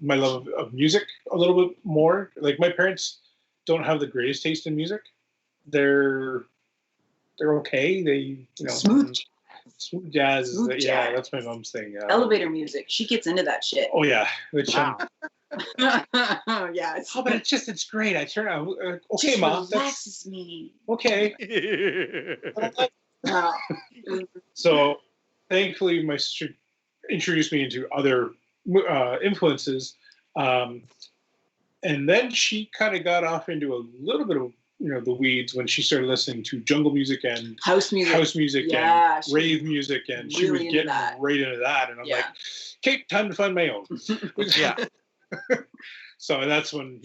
love of music a little bit more. Like my parents don't have the greatest taste in music. They're okay. They smooth jazz. Smooth jazz. That's my mom's thing. Elevator music. She gets into that shit. Oh yeah, which wow. Yeah. But it's great. I turn out. Okay, just Mom. Relaxes me. Okay. Wow. So, thankfully, my sister introduced me into other influences, and then she kind of got off into a little bit of the weeds when she started listening to jungle music and house music and rave music, and really she was getting that. right into that, and I'm like, okay, time to find my own. Yeah. So that's when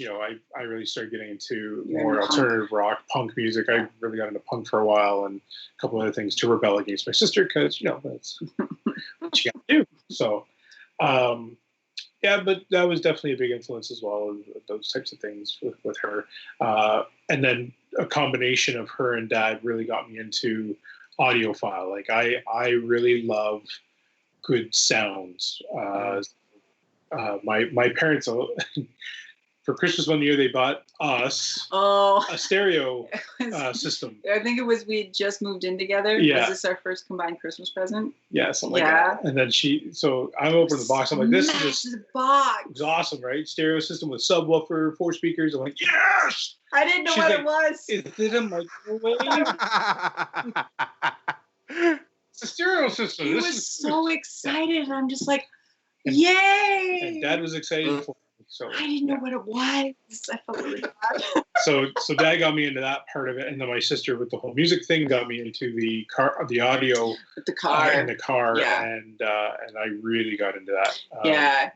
I really started getting into more alternative rock, punk music. I really got into punk for a while, and a couple other things to rebel against my sister because that's what you got to do. So, but that was definitely a big influence as well. Those types of things with her, and then a combination of her and Dad really got me into audiophile. Like I really love good sounds. My parents, for Christmas one year, they bought us a stereo system. I think it was we just moved in together. Yeah. Was this our first combined Christmas present? Yeah, something like that. And then so I opened the box. I'm like, this is box. It's awesome, right? Stereo system with subwoofer, 4 speakers. I'm like, yes! I didn't know it was. Is it a microwave? It's a stereo system. He was so excited, and I'm just like, yay! And Dad was excited for me. So I didn't know what it was. I felt really bad. So Dad got me into that part of it, and then my sister with the whole music thing got me into the audio with the car, and and I really got into that.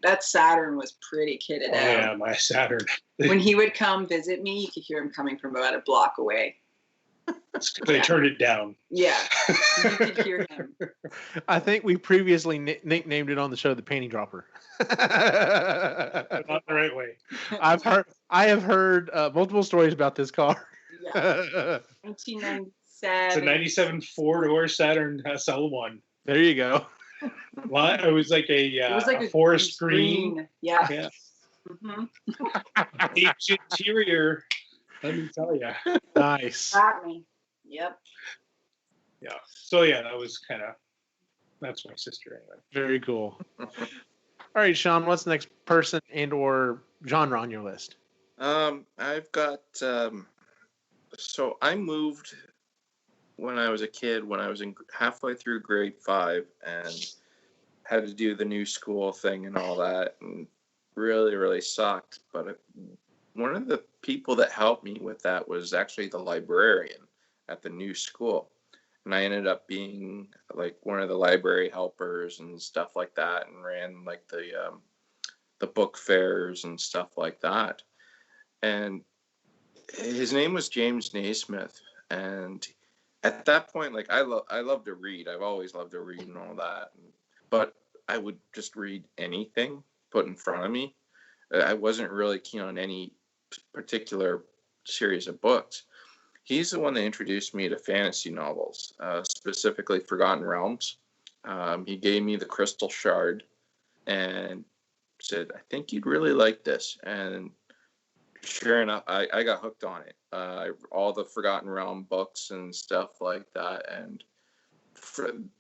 That Saturn was pretty kitted out. Yeah, my Saturn. When he would come visit me, you could hear him coming from about a block away. They turned it down. Yeah, you could hear him. I think we previously nicknamed it on the show the panty dropper. Not the right way. I have heard multiple stories about this car. Yeah. 1997. It's a 97 4-door Saturn SL1. There you go. It was like a forest green. Yeah. Mm-hmm. Interior. Let me tell you. Nice. Got me. Yep. Yeah. So that was that's my sister anyway. Very cool. All right, Sean, what's the next person and or genre on your list? I've got so I moved when I was a kid, when I was in halfway through grade 5, and had to do the new school thing and all that, and really, really sucked. But one of the people that helped me with that was actually the librarian at the new school. And I ended up being like one of the library helpers and stuff like that, and ran like the book fairs and stuff like that. And his name was James Naismith. And at that point, like I love to read. I've always loved to read and all that. But I would just read anything put in front of me. I wasn't really keen on any particular series of books. He's the one that introduced me to fantasy novels, specifically Forgotten Realms. He gave me the Crystal Shard and said, I think you'd really like this. And sure enough, I got hooked on it. All the Forgotten Realm books and stuff like that. And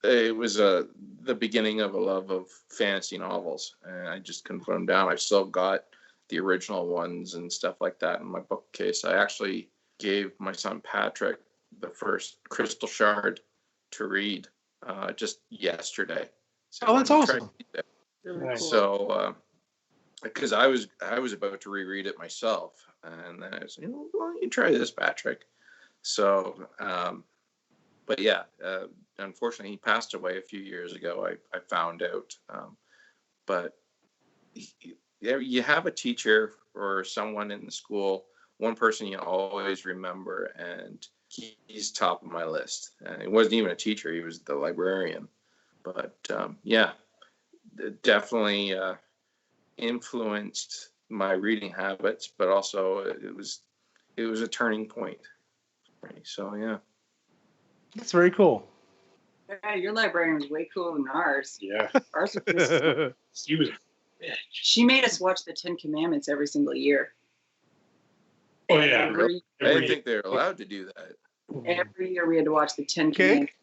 it was the beginning of a love of fantasy novels. And I just couldn't put them down. I've still got the original ones and stuff like that in my bookcase. I actually gave my son Patrick the first Crystal Shard to read just yesterday. So that's awesome. Nice. So, because I was about to reread it myself, and then I was, why don't you try this, Patrick? So, but yeah, unfortunately, he passed away a few years ago. I found out, but you have a teacher or someone in the school, one person you always remember, and he's top of my list. And he wasn't even a teacher; he was the librarian. But yeah, definitely influenced my reading habits, but also it was a turning point. So yeah, that's very cool. Yeah, your librarian was way cooler than ours. Yeah. Ours was just, He was. she made us watch the 10 Commandments every single year. Oh yeah. Every, I didn't think they were allowed to do that. every year we had to watch the 10 Okay. Commandments.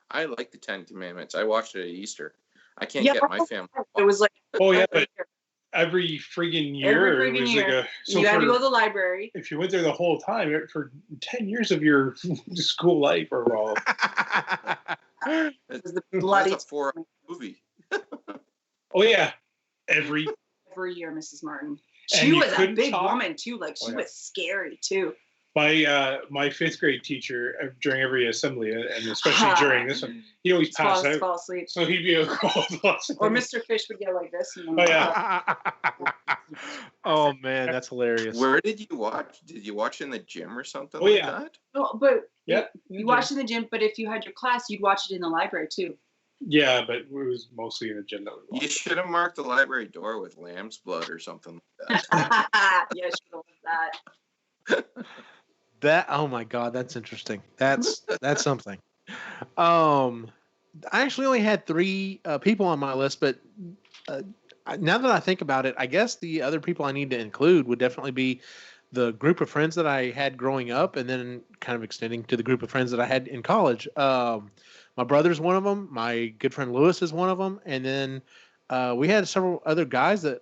I like the 10 Commandments. I watched it at Easter. I can't Yeah, get my family. It was like Oh yeah, but every friggin' year, Every it friggin' was year. like a. So you had to go for, to the library. if you went there the whole time for 10 years of your school life, or well, It was the bloody That's a 4-hour movie. oh yeah, every year, Mrs. Martin. And She you was a couldn't big talk? woman too. Like she Oh, yeah. was scary too. my 5th grade teacher during every assembly, and especially during this one, he always passed out. Fall asleep. So he'd be a Or Mr. Fish would get like this. And Oh yeah. Oh man, that's hilarious. Where did you watch? Did you watch in the gym or something Oh, like yeah. that? No, but Yeah. you watched in the gym. But if you had your class, you'd watch it in the library too. Yeah, but it was mostly in the gym that we You watched. should have marked the library door with lamb's blood or something like that. Yeah, she loved that. That, oh my God, that's interesting. That's something. I actually only had 3 people on my list, but now that I think about it, I guess the other people I need to include would definitely be the group of friends that I had growing up, and then kind of extending to the group of friends that I had in college. My brother's one of them. My good friend Lewis is one of them, and then we had several other guys that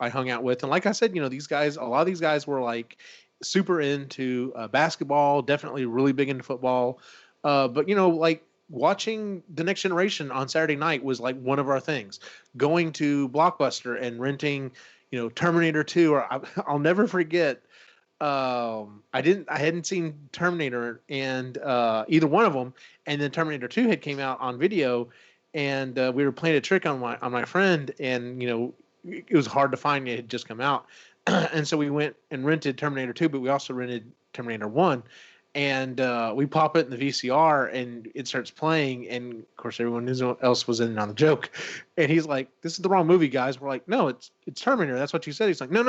I hung out with. And like I said, these guys, a lot of these guys were like super into basketball, definitely really big into football. But like watching The Next Generation on Saturday night was like one of our things. Going to Blockbuster and renting, Terminator 2, or I'll never forget. I hadn't seen Terminator and either one of them, and then Terminator 2 had came out on video, and we were playing a trick on my friend, and it was hard to find. It had just come out. And so we went and rented Terminator 2, but we also rented Terminator 1. And we pop it in the VCR, and it starts playing. And, of course, everyone else was in on the joke. And he's like, this is the wrong movie, guys. We're like, no, it's Terminator. That's what you said. He's like, no.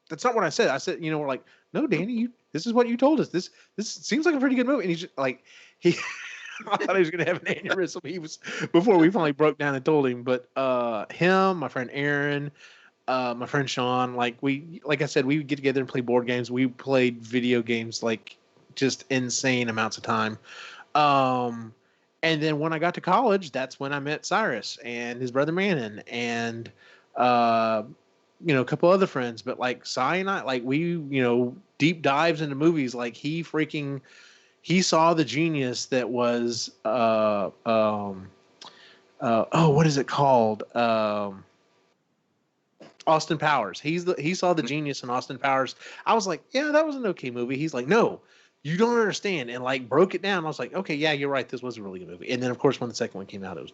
That's not what I said. I said, we're like, no, Danny, this is what you told us. This seems like a pretty good movie. And he's just like, I thought he was going to have an aneurysm. He was, before we finally broke down and told him. But him, my friend Aaron, my friend Sean, like I said, we would get together and play board games. We played video games like just insane amounts of time. And then when I got to college, that's when I met Cyrus and his brother Manon and uh, a couple other friends. But like Cy and I, like we, deep dives into movies. Like he saw the genius that was what is it called? Austin Powers. He saw the genius in Austin Powers. I was like, yeah, that was an okay movie. He's like, no, you don't understand, and like broke it down. I was like, okay, yeah, you're right. This was a really good movie. And then of course when the second one came out, it was,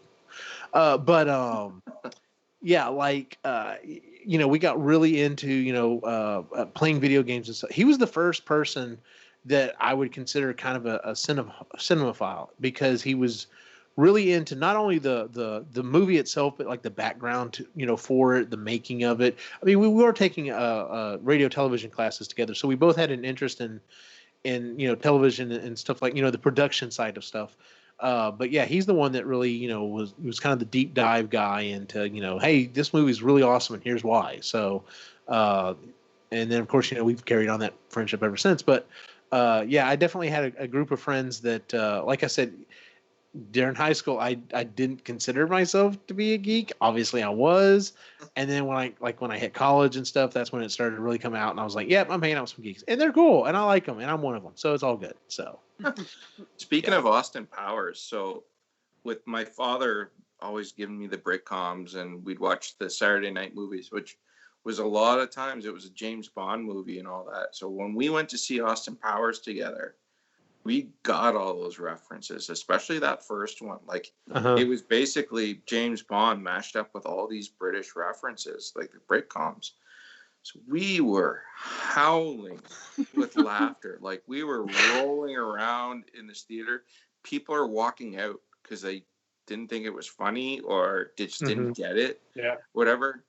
yeah, like we got really into playing video games and stuff. He was the first person that I would consider kind of a cinemaphile because he was really into not only the movie itself, but like the background, for it, the making of it. I mean, we were taking radio television classes together, so we both had an interest in television and stuff like the production side of stuff. But yeah, he's the one that really was kind of the deep dive guy into hey, this movie's really awesome and here's why. So and then of course we've carried on that friendship ever since. But yeah, I definitely had a group of friends that like I said, during high school, I didn't consider myself to be a geek. Obviously, I was, and then when I hit college and stuff, that's when it started to really come out, and I was like, "Yep, I'm hanging out with some geeks, and they're cool, and I like them, and I'm one of them, so it's all good." So, speaking of Austin Powers, so with my father always giving me the Britcoms, and we'd watch the Saturday night movies, which was a lot of times it was a James Bond movie and all that. So when we went to see Austin Powers together, we got all those references, especially that first one. Like it was basically James Bond mashed up with all these British references, like the Britcoms. So we were howling with laughter. Like we were rolling around in this theater. People are walking out because they didn't think it was funny or just didn't get it. Yeah. Whatever.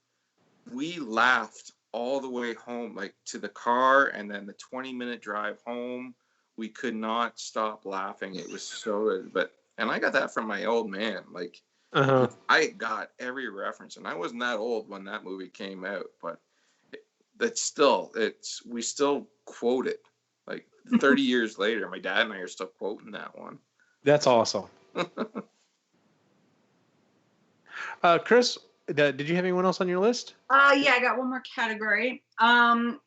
We laughed all the way home, like to the car, and then the 20-minute drive home. We could not stop laughing. It was so good. And I got that from my old man. Like I got every reference, and I wasn't that old when that movie came out, but we still quote it. Like 30 years later, my dad and I are still quoting that one. That's awesome. Chris, did you have anyone else on your list? Yeah, I got one more category.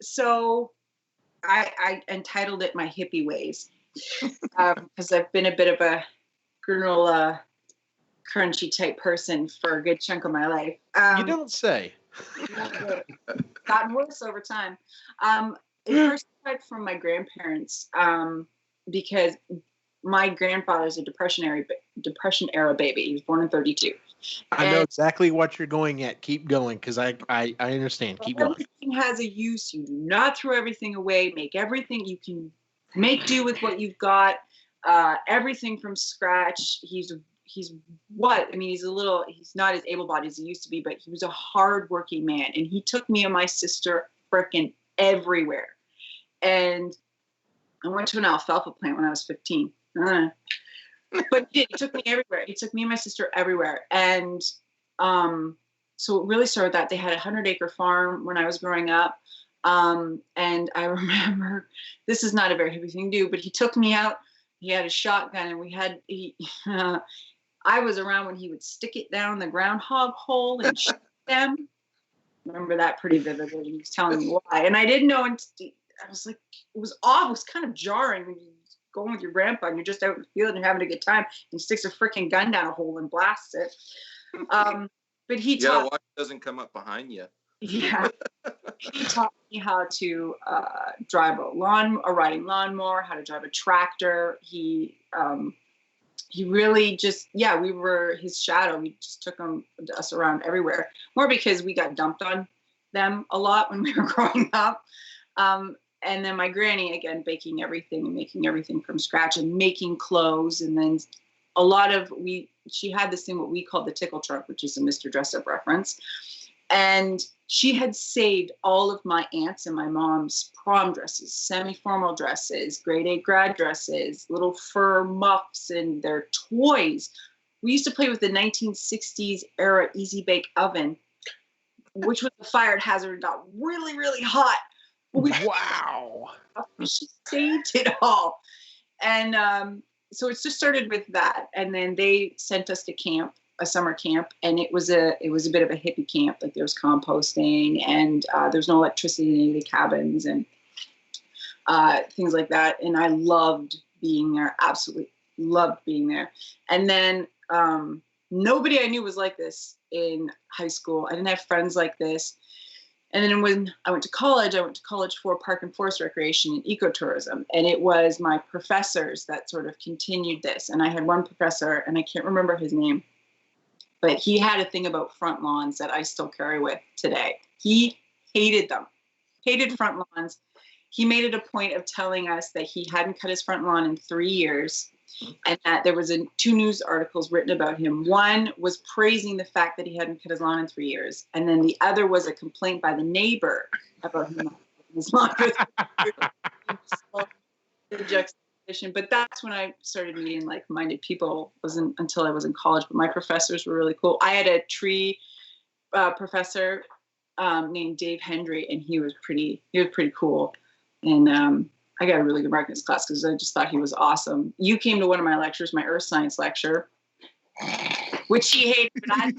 So I entitled it My Hippie Ways because I've been a bit of a granola crunchy type person for a good chunk of my life. You don't say. Gotten worse over time. It first started from my grandparents because my grandfather's a Depression era baby. He was born in 1932. I know exactly what you're going at. Keep going, because I understand. Keep going. Everything has a use. You do not throw everything away. Make everything. You can make do with what you've got. Everything from scratch. He's what? I mean, he's not as able-bodied as he used to be, but he was a hard-working man. And he took me and my sister frickin' everywhere. And I went to an alfalfa plant when I was 15. But he took me everywhere. He took me and my sister everywhere. And so it really started that. They had a 100-acre farm when I was growing up. And I remember, this is not a very heavy thing to do, but he took me out. He had a shotgun, and I was around when he would stick it down the groundhog hole and shoot them. Remember that pretty vividly. He was telling me why. And I didn't know. And I was like, it was odd. It was kind of jarring when you going with your grandpa and you're just out in the field and having a good time, and he sticks a freaking gun down a hole and blasts it. But he taught. Watch it doesn't come up behind you. Yeah, he taught me how to drive a riding lawnmower, how to drive a tractor. He really just, we were his shadow. We just took us around everywhere. More because we got dumped on them a lot when we were growing up. And then my granny, again, baking everything and making everything from scratch and making clothes. And then she had this thing, what we called the tickle trunk, which is a Mr. Dress-Up reference. And she had saved all of my aunts and my mom's prom dresses, semi-formal dresses, grade 8 grad dresses, little fur muffs, and their toys. We used to play with the 1960s era Easy Bake Oven, which was a fire hazard and got really, really hot. Wow. She saved it all. And so it just started with that, and then they sent us to camp, a summer camp, and it was a bit of a hippie camp. Like there was composting, and there's no electricity in any of the cabins, and things like that. And I loved being there. Absolutely loved being there. And then nobody I knew was like this in high school. I didn't have friends like this. And then when I went to college for park and forest recreation and ecotourism. And it was my professors that sort of continued this. And I had one professor, and I can't remember his name, but he had a thing about front lawns that I still carry with today. He hated them, hated front lawns. He made it a point of telling us that he hadn't cut his front lawn in 3 years, and that there was 2 news articles written about him. One was praising the fact that he hadn't cut his lawn in 3 years, and then the other was a complaint by the neighbor about him not cutting his lawn. The juxtaposition. But that's when I started meeting like-minded people. It wasn't until I was in college, but my professors were really cool. I had a tree professor named Dave Hendry, and he was pretty cool. And I got a really good mark in his class because I just thought he was awesome. You came to one of my lectures, my earth science lecture, which he hated, but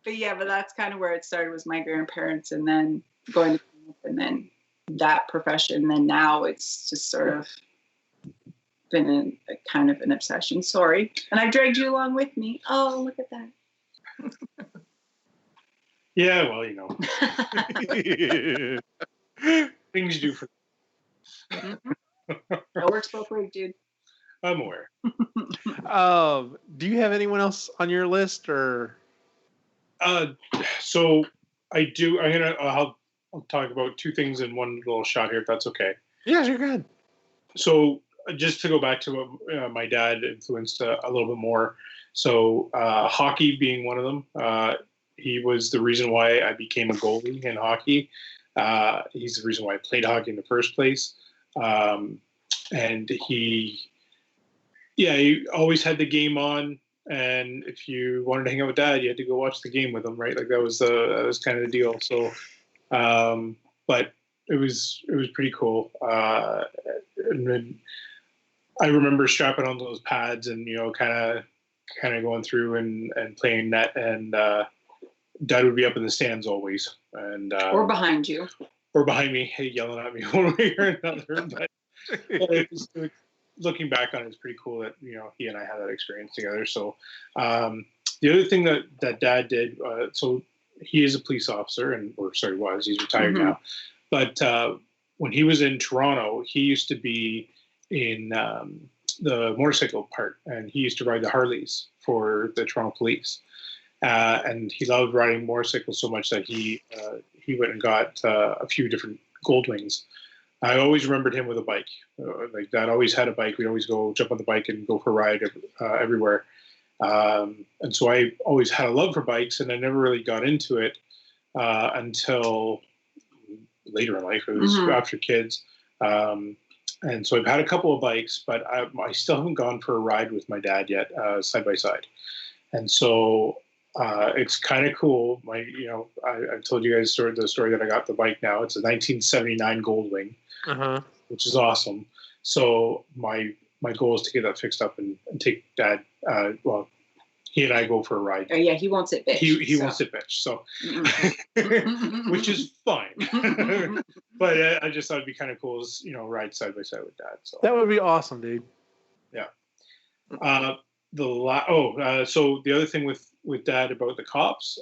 but that's kind of where it started, was my grandparents, and then going to camp, and then that profession. And then now it's just sort of been a kind of an obsession. Sorry. And I dragged you along with me. Oh, look at that. Yeah, well, things you do for. It works both ways, dude. I'm aware. Do you have anyone else on your list, or? So I do. I'll talk about 2 things in one little shot here, if that's okay. Yeah, you're good. So just to go back to what my dad influenced a little bit more. So hockey being one of them. He was the reason why I became a goalie in hockey. He's the reason why I played hockey in the first place. And he always had the game on. And if you wanted to hang out with Dad, you had to go watch the game with him, right? Like that was kind of the deal. So, but it was pretty cool. And then I remember strapping on those pads and kind of going through and playing net, and Dad would be up in the stands always, and or behind you, or behind me, yelling at me one way or another. But looking back on it, it's pretty cool that he and I had that experience together. So the other thing that Dad did, so he is a police officer, was, he's retired now. But when he was in Toronto, he used to be in the motorcycle part, and he used to ride the Harleys for the Toronto Police. And he loved riding motorcycles so much that he went and got a few different Goldwings. I always remembered him with a bike. Like Dad always had a bike. We'd always go jump on the bike and go for a ride everywhere. And so I always had a love for bikes, and I never really got into it until later in life. It was after kids. And so I've had a couple of bikes, but I still haven't gone for a ride with my dad yet, side by side. And so it's kind of cool. I've told you guys the story that I got the bike now. It's a 1979 Goldwing, which is awesome. So my goal is to get that fixed up and take Dad. He and I go for a ride. Oh yeah, he won't sit bitch. He won't sit bitch. So, which is fine. But I just thought it'd be kind of cool, as ride side by side with Dad. So that would be awesome, dude. Yeah. So the other thing with Dad about the cops,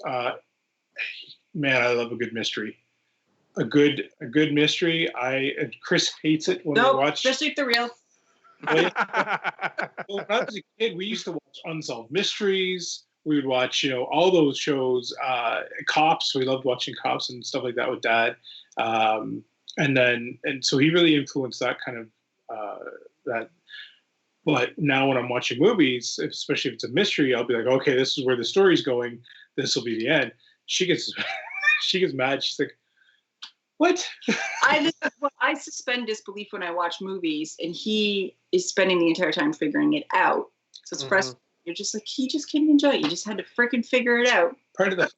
man, I love a good mystery. A good mystery. Chris hates it when we watch. Especially if they're real. Well, when I was a kid, we used to watch Unsolved Mysteries. We would watch, all those shows. Cops. We loved watching Cops and stuff like that with Dad. And so he really influenced that kind of that. But now when I'm watching movies, especially if it's a mystery, I'll be like, okay, this is where the story's going. This will be the end. She gets mad. She's like, what? I suspend disbelief when I watch movies, and he is spending the entire time figuring it out. So it's frustrating. You're just like, he just can't enjoy it. You just had to freaking figure it out. Part of that.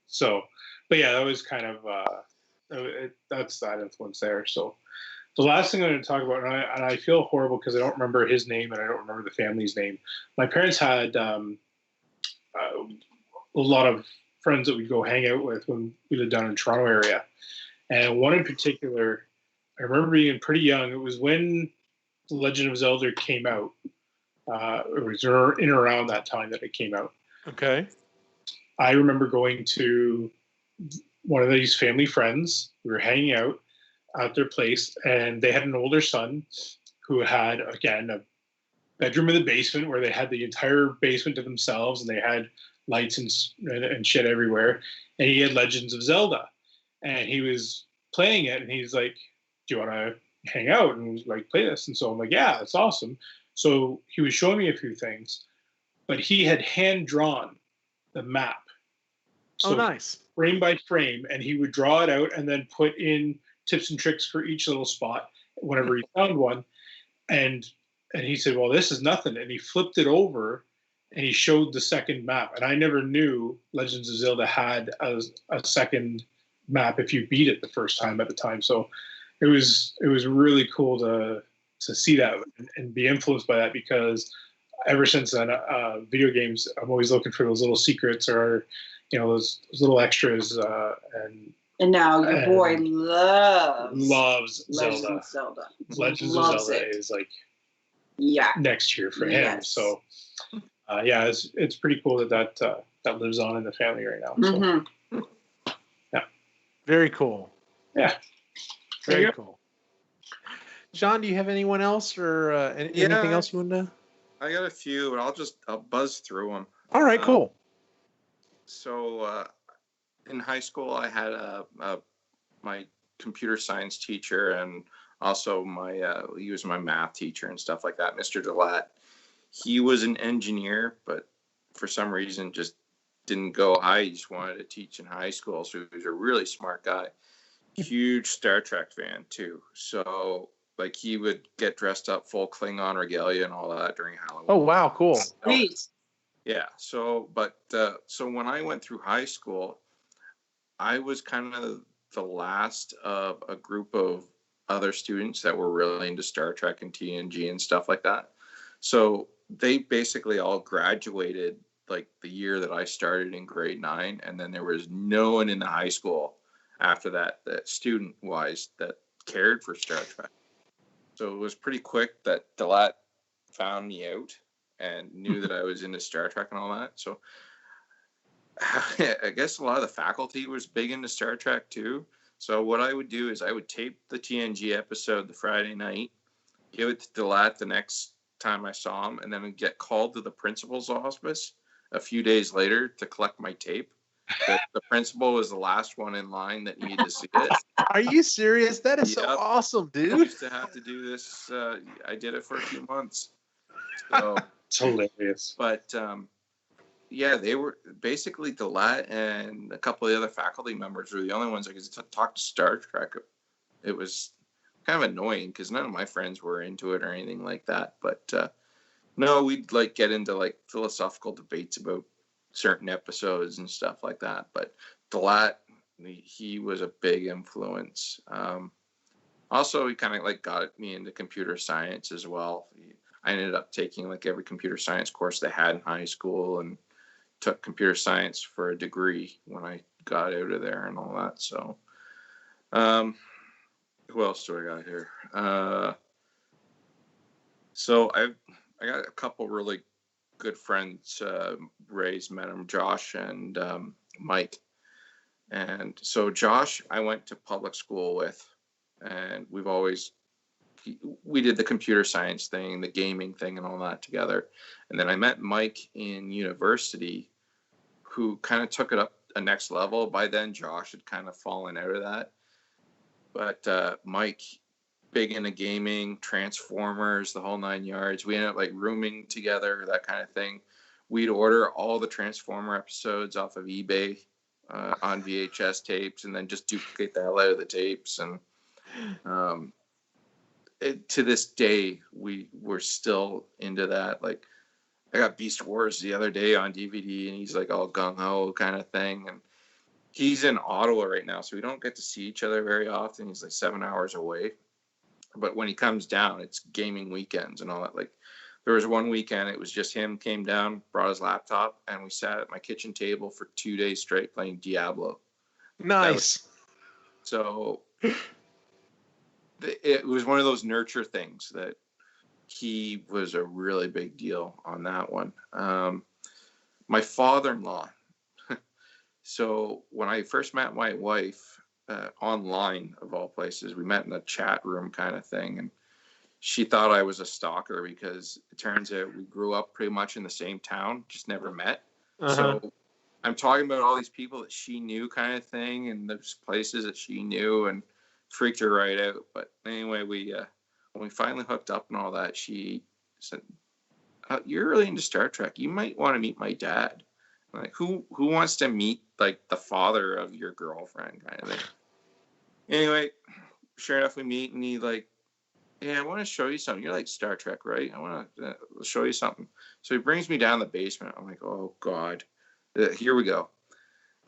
So, but yeah, that was kind of that's that influence there. So, The last thing I'm going to talk about, and I feel horrible because I don't remember his name and I don't remember the family's name. My parents had a lot of friends that we'd go hang out with when we lived down in the Toronto area. And one in particular, I remember being pretty young. It was when The Legend of Zelda came out. It was in or around that time that it came out. Okay. I remember going to one of these family friends. We were hanging out at their place, and they had an older son who had, again, a bedroom in the basement where they had the entire basement to themselves, and they had lights and shit everywhere. And he had Legends of Zelda, and he was playing it, and he's like, "Do you want to hang out and like play this?" And so I'm like, "Yeah, it's awesome." So he was showing me a few things, but he had hand drawn the map. So nice. Frame by frame, and he would draw it out and then put in tips and tricks for each little spot whenever he found one. And he said, "Well, this is nothing." And he flipped it over and he showed the second map. And I never knew Legends of Zelda had a second map if you beat it the first time at the time. So it was really cool to see that and be influenced by that, because ever since then, video games, I'm always looking for those little secrets or, those little extras. And now your boy loves Zelda. Legends of Zelda is like next year for him. So it's pretty cool that lives on in the family right now. Mm-hmm. So yeah, very cool. Yeah, very cool. Sean, do you have anyone else or anything else you want to? I got a few, but I'll buzz through them. All right, cool. So in high school, I had my computer science teacher, and also he was my math teacher and stuff like that, Mr. Delat. He was an engineer, but for some reason just didn't go high. He just wanted to teach in high school, so he was a really smart guy. Huge Star Trek fan too. So like he would get dressed up full Klingon regalia and all that during Halloween. Oh wow, cool. Sweet. Yeah. So when I went through high school, I was kind of the last of a group of other students that were really into Star Trek and TNG and stuff like that. So they basically all graduated like the year that I started in grade 9, and then there was no one in the high school after that student wise that cared for Star Trek. So it was pretty quick that Delat found me out and knew that I was into Star Trek and all that. So I guess a lot of the faculty was big into Star Trek too. So what I would do is I would tape the TNG episode the Friday night, give it to Delat the next time I saw him, and then I'd get called to the principal's office a few days later to collect my tape. The principal was the last one in line that needed to see it. Are you serious? That is so awesome, dude. I used to have to do this. I did it for a few months. So it's hilarious. But they were basically Delat and a couple of the other faculty members were the only ones I could talk to Star Trek. It was kind of annoying because none of my friends were into it or anything like that. But no, we'd like get into like philosophical debates about certain episodes and stuff like that. But Delat, he was a big influence. Also, he kind of like got me into computer science as well. I ended up taking like every computer science course they had in high school and took computer science for a degree when I got out of there and all that. So, who else do I got here? So I got a couple really good friends. Ray's met him, Josh and Mike. And so Josh, I went to public school with, and we did the computer science thing, the gaming thing, and all that together. And then I met Mike in university, who kind of took it up a next level. By then, Josh had kind of fallen out of that. But Mike, big into gaming, Transformers, the whole 9 yards. We ended up like rooming together, that kind of thing. We'd order all the Transformer episodes off of eBay on VHS tapes, and then just duplicate the hell out of the tapes. And to this day, we were still into that. Like, I got Beast Wars the other day on DVD, and he's like all gung-ho kind of thing. And he's in Ottawa right now, so we don't get to see each other very often. He's like 7 hours away. But when he comes down, it's gaming weekends and all that. Like, there was one weekend, it was just him, came down, brought his laptop, and we sat at my kitchen table for 2 days straight playing Diablo. Nice. So it was one of those nurture things that he was a really big deal on that one. My father-in-law. So when I first met my wife online, of all places, we met in a chat room kind of thing, and she thought I was a stalker because it turns out we grew up pretty much in the same town, just never met. So I'm talking about all these people that she knew kind of thing, and there's places that she knew, and freaked her right out. But anyway, when we finally hooked up and all that, she said, "You're really into Star Trek. You might want to meet my dad." I'm like, who wants to meet like the father of your girlfriend kind of thing? Anyway, sure enough, we meet, and he like, "Yeah, I want to show you something. You like Star Trek, right? I want to show you something." So he brings me down the basement. I'm like, "Oh God, here we go."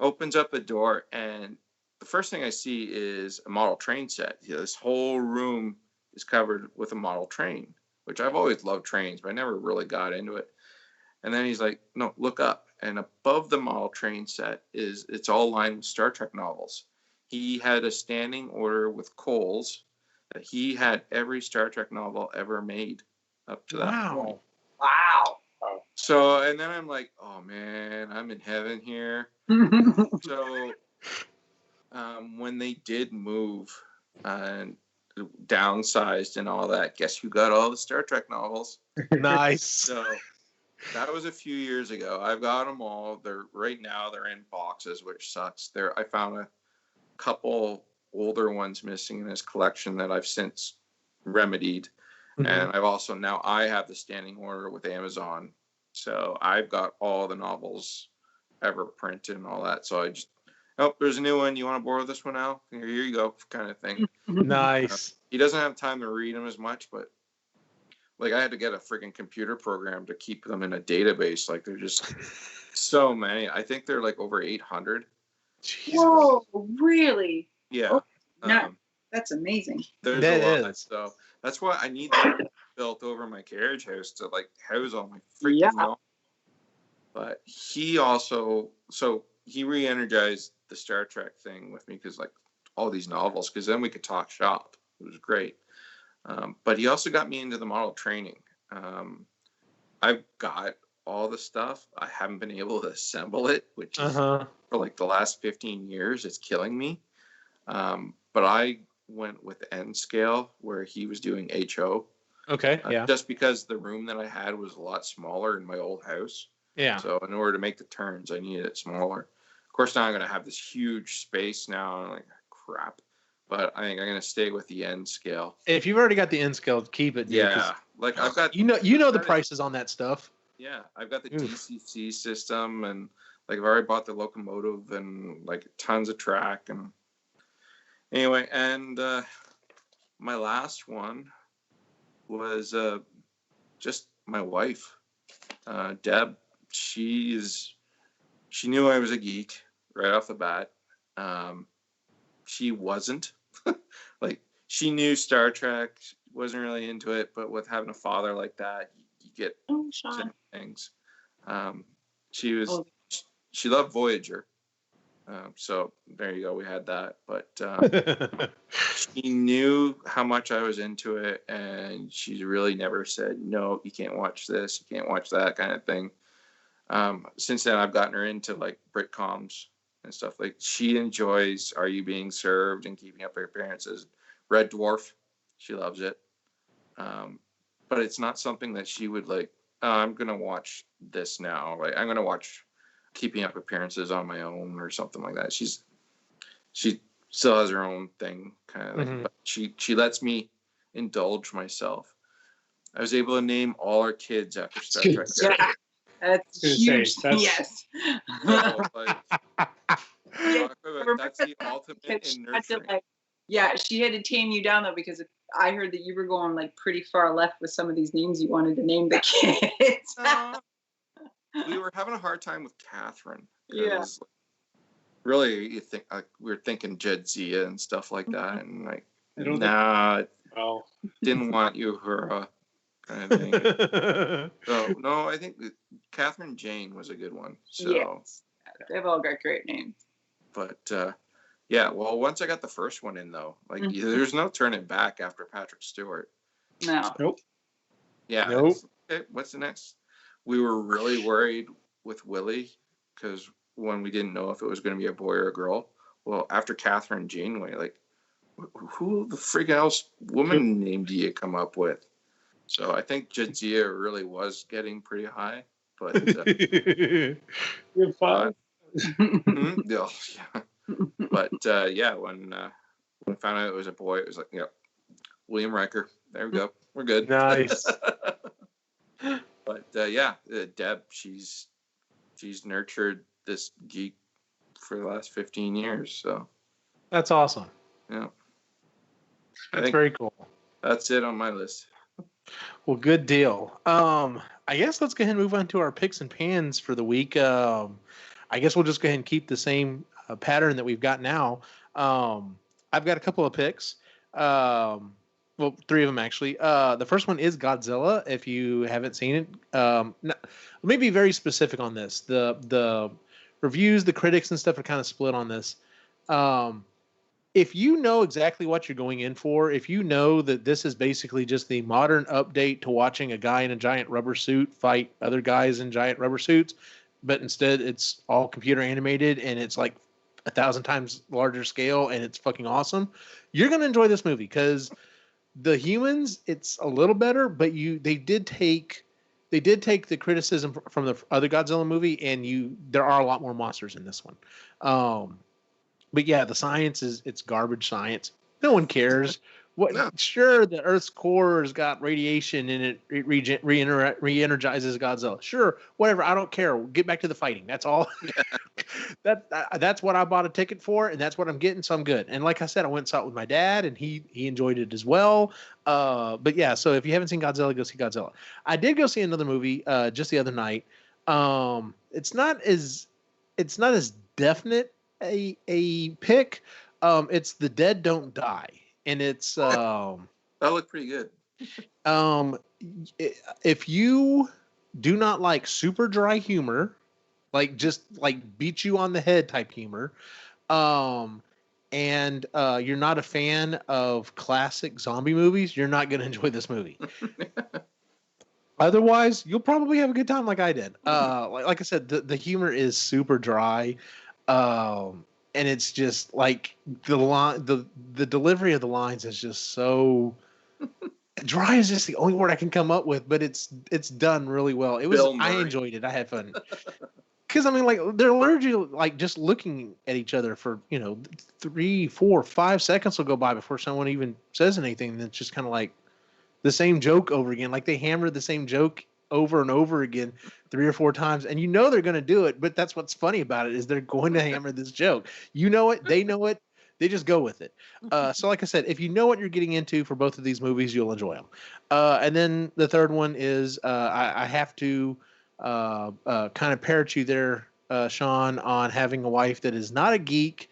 Opens up a door, and the first thing I see is a model train set. This whole room is covered with a model train, which I've always loved trains, but I never really got into it. And then he's like, "No, look up." And above the model train set it's all lined with Star Trek novels. He had a standing order with Kohl's that he had every Star Trek novel ever made up to that point. Wow. So, and then I'm like, oh man, I'm in heaven here. So, when they did move and downsized and all that, guess who got all the Star Trek novels? Nice. So that was a few years ago. I've got them all. They're right now. They're in boxes, which sucks. I found a couple older ones missing in his collection that I've since remedied, and I've also now I have the standing order with Amazon, so I've got all the novels ever printed and all that. So I just, oh, there's a new one. You want to borrow this one, Al? Here you go, kind of thing. Nice. He doesn't have time to read them as much, but like I had to get a freaking computer program to keep them in a database. Like they're just so many. I think they're like over 800. Whoa, really? Yeah. No, that's amazing. There's a lot. So that's why I need that built over my carriage house to like house all my freaking novels. But he also, so he re-energized the Star Trek thing with me because like all these novels, because then we could talk shop. It was great. But he also got me into the model training. I've got all the stuff. I haven't been able to assemble it, which is for like the last 15 years. It's killing me. But I went with N scale where he was doing HO. Okay. Yeah. Just because the room that I had was a lot smaller in my old house. Yeah. So in order to make the turns, I needed it smaller. Of course, now I'm going to have this huge space now. I'm like, crap. But I think I'm going to stay with the N scale. If you've already got the N scale, keep it. Dude, yeah. Like I've got, you know the prices on that stuff. Yeah. I've got the DCC system, and like I've already bought the locomotive and like tons of track. And anyway, and my last one was just my wife, Deb. She knew I was a geek right off the bat. She wasn't. Like she knew Star Trek, wasn't really into it, but with having a father like that, you get certain things. She loved Voyager. So there you go. We had that, but she knew how much I was into it, and she really never said, "No, you can't watch this, you can't watch that," kind of thing. Since then, I've gotten her into like Britcoms and stuff. Like she enjoys Are You Being Served and Keeping Up with Appearances. Red Dwarf, she loves it. But it's not something that she would like, oh, I'm gonna watch this now. Like I'm gonna watch Keeping Up Appearances on my own or something like that. She still has her own thing kind of thing. But she lets me indulge myself. I was able to name all her kids after Star Trek. Yeah. That's huge. Yes. So, like, that's the ultimate in nurturing. Yeah, she had to tame you down though, because I heard that you were going like pretty far left with some of these names you wanted to name the kids. We were having a hard time with Catherine. Yeah. Like, really, you think like we were thinking Jedzia and stuff like that, and like, nah. Well, Didn't want you for kind of thing. So no, I think Catherine Jane was a good one. So yes, they've all got great names. But yeah, well, once I got the first one in though, like there's no turning back after Patrick Stewart. No. Nope. Yeah. Nope. Okay, what's the next? We were really worried with Willie because when we didn't know if it was going to be a boy or a girl. Well, after Catherine Janeway, like, who the freak else woman name do you come up with? So I think Jadzia really was getting pretty high, but You're fine. yeah. But yeah, when we found out it was a boy, it was like, yep, William Riker. There we go. We're good. Nice. But yeah, Deb, she's nurtured this geek for the last 15 years. So That's awesome. yeah, That's very cool. That's it on my list. Well, good deal. I guess let's go ahead and move on to our picks and pans for the week. I guess we'll just go ahead and keep the same pattern that we've got now. I've got a couple of picks. Well, three of them actually. The first one is Godzilla. If you haven't seen it, let me be very specific on this. The reviews, the critics, and stuff are kind of split on this. If you know exactly what you're going in for, if you know that this is basically just the modern update to watching a guy in a giant rubber suit fight other guys in giant rubber suits, but instead it's all computer animated and it's like 1,000 times larger scale and it's fucking awesome, you're going to enjoy this movie because the humans, it's a little better, but they did take the criticism from the other Godzilla movie, and there are a lot more monsters in this one. But yeah, the science it's garbage science. No one cares. What? No. Sure, the Earth's core has got radiation in it. It re-energizes Godzilla. Sure, whatever. I don't care. Get back to the fighting. That's all. That's what I bought a ticket for, and that's what I'm getting. So I'm good. And like I said, I went and saw it with my dad, and he enjoyed it as well. But yeah, so if you haven't seen Godzilla, go see Godzilla. I did go see another movie just the other night. It's not as definite a pick. It's The Dead Don't Die. And it's that looked pretty good. If you do not like super dry humor, like just like beat you on the head type humor, and you're not a fan of classic zombie movies, you're not going to enjoy this movie. Otherwise, you'll probably have a good time like I did. Like I said, the humor is super dry. And it's just like the delivery of the lines is just so dry is just the only word I can come up with, but it's done really well. I enjoyed it. I had fun. Cause I mean, like they're literally like just looking at each other for 3, 4, 5 seconds will go by before someone even says anything. And it's just kind of like the same joke over again. Like they hammered the same joke over and over again 3 or 4 times, and they're going to do it. But that's what's funny about it is they're going to hammer this joke. You know it, they know it, they just go with it. So like I said, if you know what you're getting into for both of these movies, you'll enjoy them. And then the third one is I have to kind of parrot you there, Sean, on having a wife that is not a geek,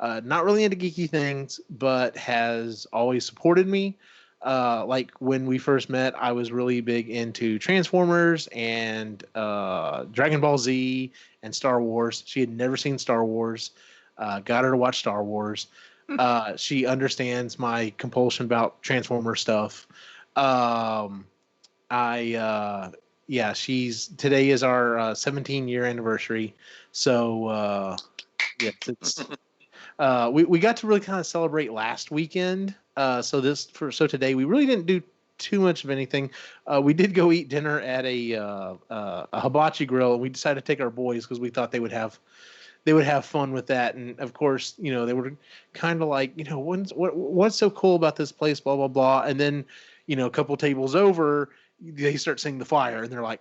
not really into geeky things, but has always supported me. Like when we first met, I was really big into Transformers and Dragon Ball Z and Star Wars. She had never seen Star Wars. Got her to watch Star Wars. She understands my compulsion about Transformer stuff. Today is our 17-year anniversary. So yes, it's we got to really kind of celebrate last weekend. So today we really didn't do too much of anything. We did go eat dinner at a hibachi grill, and we decided to take our boys because we thought they would have fun with that. And of course, they were kind of like, what's so cool about this place, blah blah blah. And then, a couple tables over, they start seeing the fire, and they're like,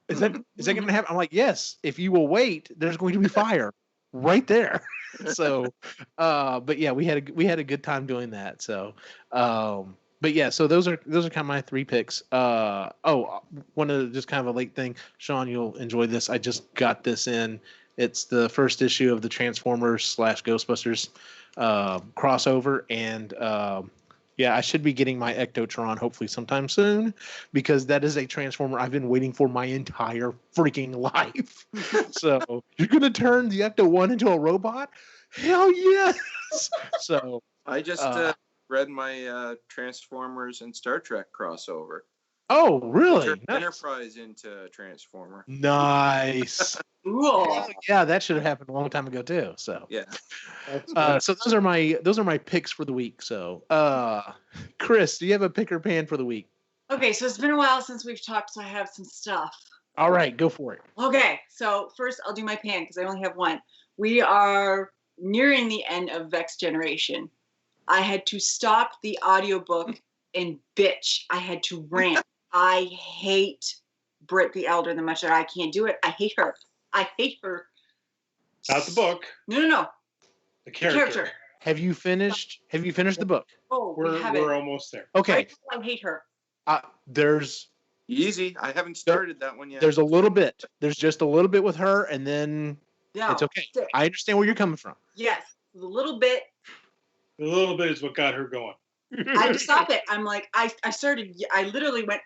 "Is that going to happen?" I'm like, "Yes. If you will wait, there's going to be fire right there." So, but yeah, we had a good time doing that. So, but yeah, so those are kind of my 3 picks. One of just kind of a late thing, Sean, you'll enjoy this. I just got this in. It's the first issue of the Transformers / Ghostbusters crossover, and Yeah, I should be getting my Ectotron hopefully sometime soon because that is a transformer I've been waiting for my entire freaking life. So you're gonna turn the Ecto-1 into a robot? Hell yes! So I just read my Transformers and Star Trek crossover. oh, really? Turned Nice. Enterprise into Transformer. Nice. Cool. Yeah, that should have happened a long time ago too. So Yeah. so those are my picks for the week. So Chris, do you have a pick or pan for the week? Okay, so it's been a while since we've talked, so I have some stuff. All right, go for it. Okay, so first I'll do my pan because I only have one. We are nearing the end of Vex Generation. I had to stop the audiobook and bitch. I had to rant. I hate Britt the Elder the much that I can't do it. I hate her. I hate her. Not the book. No. The character. Have you finished the book? Oh, We're almost there. Okay. I hate her. There's Easy. I haven't started that one yet. there's a little bit. There's just a little bit with her, and then No, it's okay. I understand where you're coming from. Yes, a little bit. A little bit is what got her going. I had to stop it. I'm like, I literally went,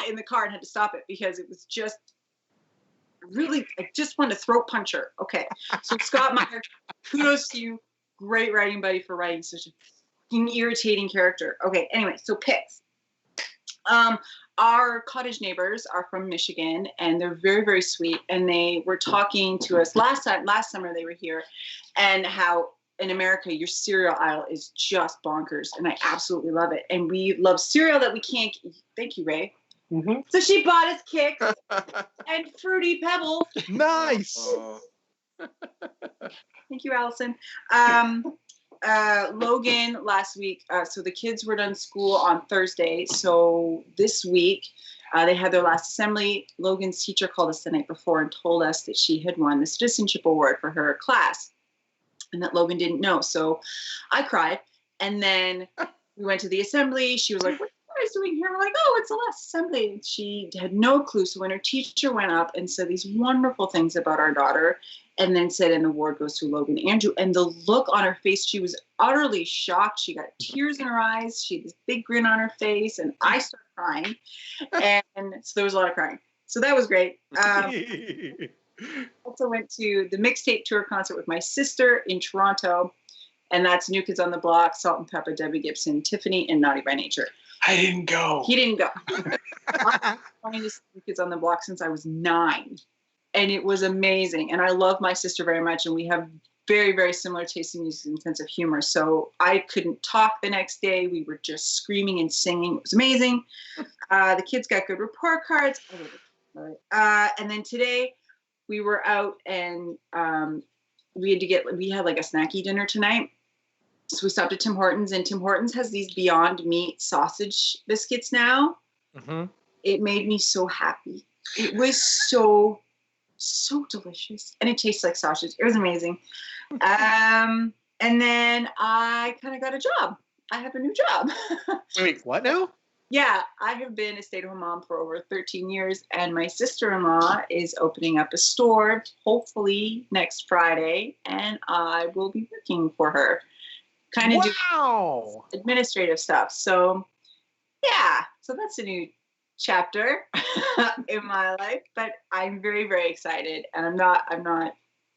in the car and had to stop it because it was just really, I just wanted to throat punch her. Okay. So Scott Meyer, kudos to you. Great writing buddy for writing such a fucking irritating character. Okay. Anyway, so picks. Our cottage neighbors are from Michigan and they're very, very sweet. And they were talking to us last summer they were here and how in America, your cereal aisle is just bonkers. And I absolutely love it. And we love cereal that we can't. Thank you, Ray. Mm-hmm. So she bought us Kicks and Fruity Pebbles. Nice. Thank you, Allison. Logan last week. So the kids were done school on Thursday. So this week, they had their last assembly. Logan's teacher called us the night before and told us that she had won the citizenship award for her class and that Logan didn't know. So I cried. And then we went to the assembly. She was like, what are you guys doing here? We're like, oh, it's the last assembly. And she had no clue. So when her teacher went up and said these wonderful things about our daughter, and then said, and the award goes to Logan Andrew. And the look on her face, she was utterly shocked. She got tears in her eyes. She had this big grin on her face. And I started crying. And so there was a lot of crying. So that was great. Also went to the mixtape tour concert with my sister in Toronto. And that's New Kids on the Block, Salt and Pepper, Debbie Gibson, Tiffany, and Naughty by Nature. I didn't go. He didn't go. I've been going to see New Kids on the Block since I was 9. And it was amazing. And I love my sister very much. And we have very, very similar taste in music and sense of humor. So I couldn't talk the next day. We were just screaming and singing. It was amazing. The kids got good report cards. And then today we were out and we had like a snacky dinner tonight. So we stopped at Tim Hortons, and Tim Hortons has these Beyond Meat sausage biscuits now. Mm-hmm. It made me so happy. It was so delicious, and it tastes like sausage. It was amazing. And then I kind of got a job. I have a new job. Wait, what now? Yeah, I have been a stay-at-home mom for over 13 years, and my sister-in-law is opening up a store, hopefully next Friday, and I will be working for her. Kind of do administrative stuff. So, yeah, so that's a new chapter in my life, but I'm very, very excited, and I'm not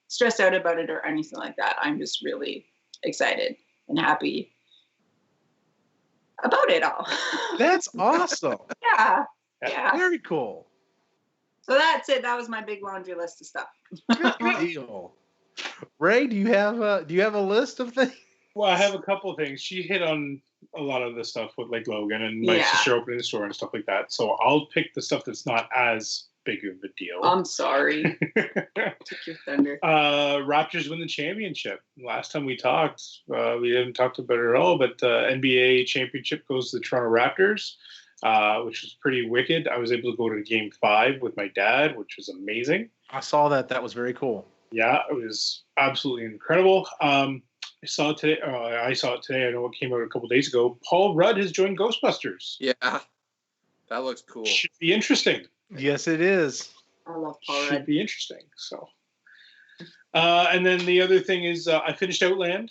stressed out about it or anything like that. I'm just really excited and happy about it all. That's awesome. Yeah. Very cool. So that's it. That was my big laundry list of stuff. Good deal. Ray, do you have a list of things? Well, I have a couple of things. She hit on a lot of the stuff with like Logan and my sister opening the store and stuff like that. So I'll pick the stuff that's not as big of a deal. I'm sorry. Took your thunder. Raptors win the championship. Last time we talked, we didn't talk about it at all, but NBA championship goes to the Toronto Raptors, which was pretty wicked. I was able to go to Game 5 with my dad, which was amazing. I saw that. That was very cool. Yeah, it was absolutely incredible. I saw it today. I know it came out a couple days ago. Paul Rudd has joined Ghostbusters. Yeah, that looks cool. Should be interesting. Yes, it is. I love Paul Rudd. Should be interesting. So, and then the other thing is I finished Outland.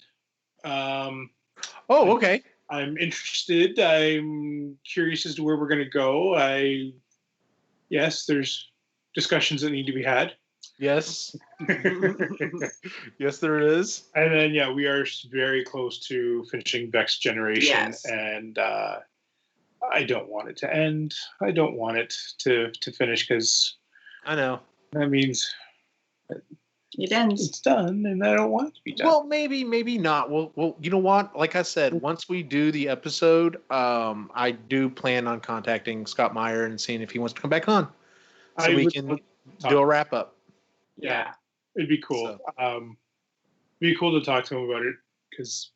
Okay. I'm interested. I'm curious as to where we're going to go. Yes, there's discussions that need to be had. Yes. And Yes, there is. then, yeah, we are very close to finishing Vex Generation. Yes. And I don't want it to end. I don't want it to finish because I know. that means It ends. it's done, and I don't want it to be done. Well, maybe not. Well, you know what? Like I said, once we do the episode, I do plan on contacting Scott Meyer and seeing if he wants to come back on, so we can do a wrap up. Yeah, it'd be cool. So. Be cool to talk to him about it because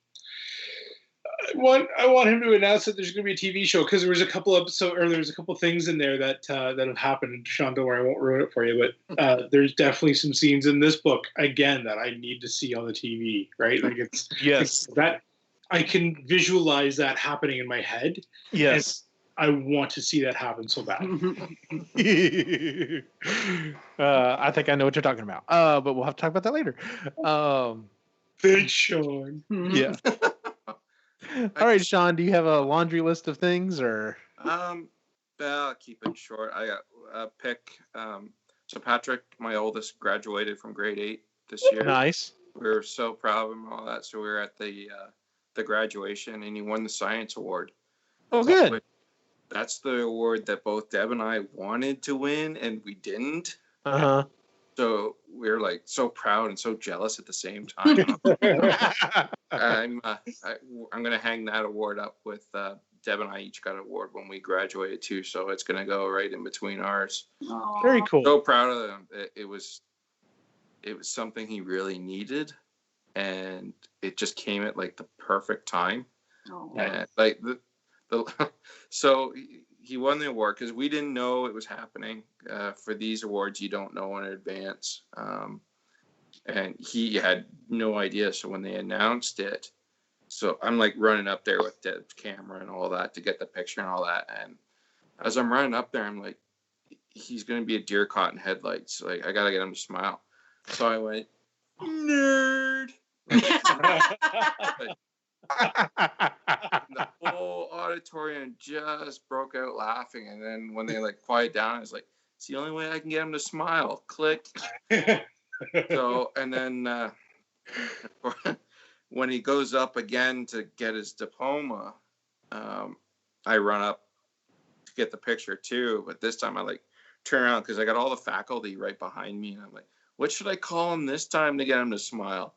I want him to announce that there's going to be a TV show because there was a couple episodes or there's a couple things in there that have happened. Sean, don't worry, I won't ruin it for you. But there's definitely some scenes in this book again that I need to see on the TV. Right? Like it's Yes. that I can visualize that happening in my head. Yes. I want to see that happen so bad. I think I know what you're talking about. But we'll have to talk about that later. Thanks, Sean. Yeah. All right, Sean. Do you have a laundry list of things, or? I'll keep it short. I got a pick. So Patrick, my oldest, graduated from grade 8 this year. Nice. We were so proud of him and all that. So we were at the graduation, and he won the science award. Oh, good. That's the award that both Deb and I wanted to win, and we didn't. Uh-huh. So we were like so proud and so jealous at the same time. I'm gonna hang that award up with Deb and I each got an award when we graduated too. So it's gonna go right in between ours. Aww. Very cool. So proud of him. It was something he really needed, and it just came at like the perfect time. Oh. And like so he won the award because we didn't know it was happening. For these awards, you don't know in advance, and he had no idea. So when they announced it, so I'm like running up there with the camera and all that to get the picture and all that. And as I'm running up there, I'm like, he's gonna be a deer caught in headlights. Like I gotta get him to smile. So I went, nerd. The whole auditorium just broke out laughing, and then when they like quiet down, I was like, "It's the only way I can get him to smile." Click. So, and then when he goes up again to get his diploma, I run up to get the picture too. But this time I like turn around because I got all the faculty right behind me, and I'm like, "What should I call him this time to get him to smile?"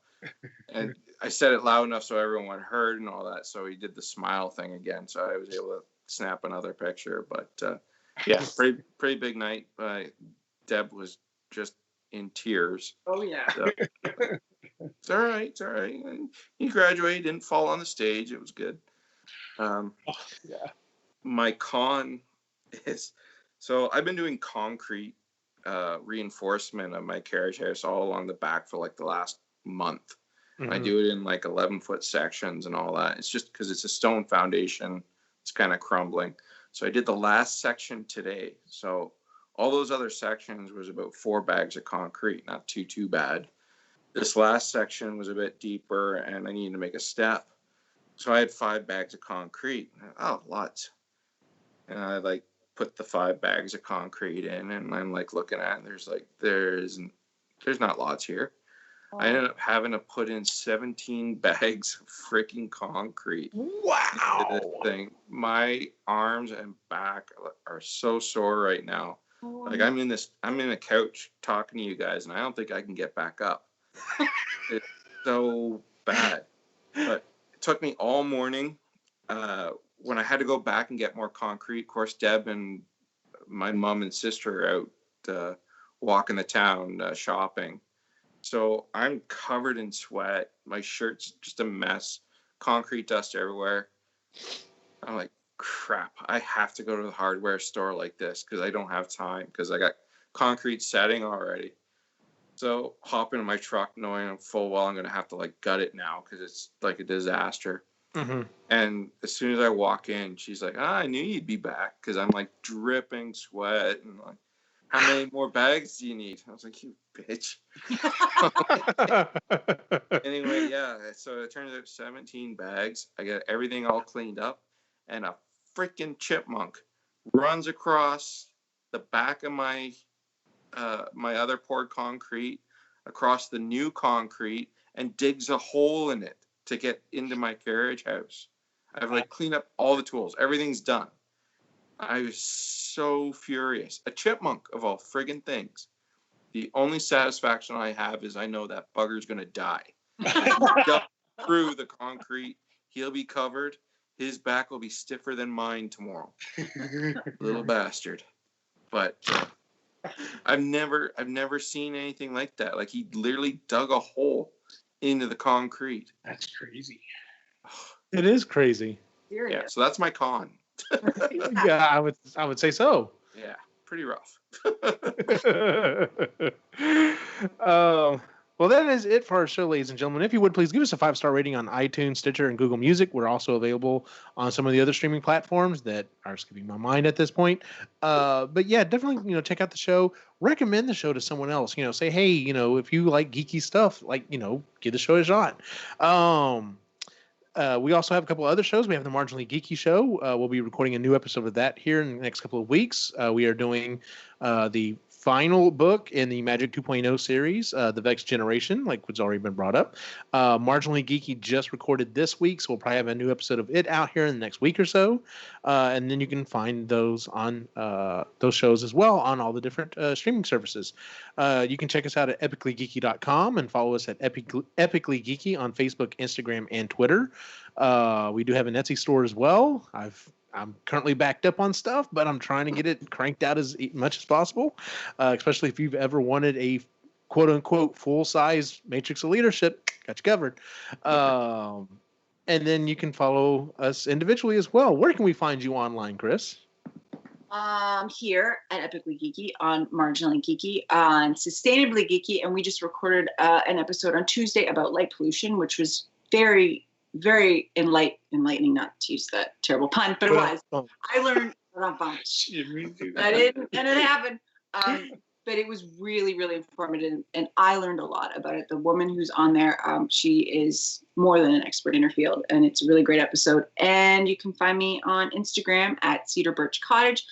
And I said it loud enough so everyone heard and all that. So he did the smile thing again. So I was able to snap another picture. But yeah, pretty big night. Deb was just in tears. Oh yeah. So, it's all right. It's all right. And he graduated, didn't fall on the stage. It was good. Yeah. My con is, so I've been doing concrete reinforcement of my carriage house all along the back for like the last month. Mm-hmm. I do it in like 11-foot sections and all that. It's just because it's a stone foundation. It's kind of crumbling. So I did the last section today. So all those other sections was about 4 bags of concrete, not too bad. This last section was a bit deeper and I needed to make a step. So I had 5 bags of concrete. Oh, lots. And I like put the 5 bags of concrete in and I'm like looking at it. There's not lots here. I ended up having to put in 17 bags of freaking concrete. Wow. This thing. My arms and back are so sore right now. Like I'm in the couch talking to you guys and I don't think I can get back up. It's so bad. But it took me all morning. When I had to go back and get more concrete, of course, Deb and my mom and sister are out walking the town shopping. So I'm covered in sweat. My shirt's just a mess. Concrete dust everywhere. I'm like, crap, I have to go to the hardware store like this because I don't have time because I got concrete setting already. So hop into my truck knowing full well I'm going to have to like gut it now because it's like a disaster. Mm-hmm. And as soon as I walk in, she's like, I knew you'd be back because I'm like dripping sweat and like, how many more bags do you need? I was like, you bitch. Anyway, yeah. So it turns out 17 bags. I got everything all cleaned up, and a freaking chipmunk runs across the back of my my other poured concrete, across the new concrete, and digs a hole in it to get into my carriage house. I've like cleaned up all the tools. Everything's done. I was so furious. A chipmunk of all friggin' things. The only satisfaction I have is I know that bugger's gonna die. Jump through the concrete. He'll be covered. His back will be stiffer than mine tomorrow. Little bastard. But I've never seen anything like that. Like he literally dug a hole into the concrete. That's crazy. It is crazy. Yeah, so that's my con. Yeah, I would say so. Yeah, pretty rough. Well, that is it for our show, ladies and gentlemen. If you would, please give us a 5-star rating on iTunes, Stitcher, and Google Music. We're also available on some of the other streaming platforms that are skipping my mind at this point. But yeah, definitely, check out the show. Recommend the show to someone else. Say, hey, if you like geeky stuff, give the show a shot. We also have a couple other shows. We have the Marginally Geeky show. We'll be recording a new episode of that here in the next couple of weeks. We are doing the final book in the Magic 2.0 series, The Vex Generation, like what's already been brought up. Marginally Geeky just recorded this week, so we'll probably have a new episode of it out here in the next week or so. And then you can find those on those shows as well on all the different streaming services. You can check us out at epicallygeeky.com and follow us at Epically Geeky on Facebook, Instagram, and Twitter. We do have an Etsy store as well. I'm currently backed up on stuff, but I'm trying to get it cranked out as much as possible, especially if you've ever wanted a quote-unquote full-size Matrix of Leadership. Got you covered. And then you can follow us individually as well. Where can we find you online, Chris? Here at Epically Geeky, on Marginally Geeky, on Sustainably Geeky, and we just recorded an episode on Tuesday about light pollution, which was very, very enlightening, not to use that terrible pun, but it was. I learned not bunch. I didn't, and it happened. But it was really, really informative, and I learned a lot about it. The woman who's on there, she is more than an expert in her field, and it's a really great episode. And you can find me on Instagram at Cedar Birch Cottage.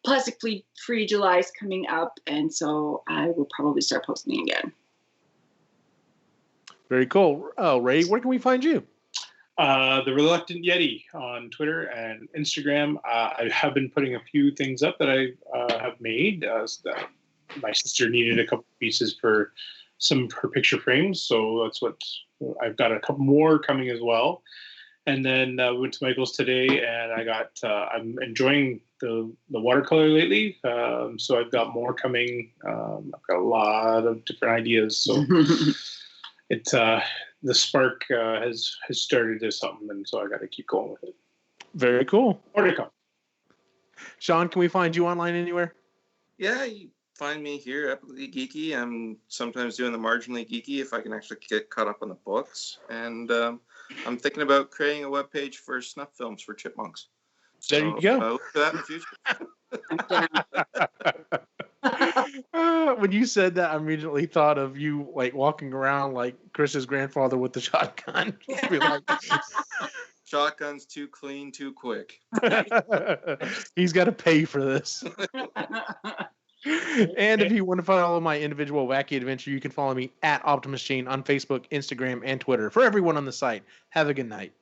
Plastic-free July is coming up, and so I will probably start posting again. Very cool. Ray, where can we find you? The Reluctant Yeti on Twitter and Instagram. I have been putting a few things up that I have made. My sister needed a couple pieces for some of her picture frames, so that's what I've got. A couple more coming as well. And then went to Michael's today, and I'm enjoying the watercolor lately. So I've got more coming. I've got a lot of different ideas. So it's the spark has started to something, and so I got to keep going with it. Very cool. More to come. Sean, can we find you online anywhere? Yeah, you find me here, Epically Geeky. I'm sometimes doing the Marginally Geeky if I can actually get caught up on the books. And I'm thinking about creating a webpage for snuff films for chipmunks. So there you go. Look for that in the future. When you said that, I immediately thought of you like walking around like Chris's grandfather with the shotgun. Shotgun's too clean, too quick. He's got to pay for this. And if you want to follow my individual wacky adventure, you can follow me at Optimus Gene on Facebook, Instagram, and Twitter. For everyone on the site, have a good night.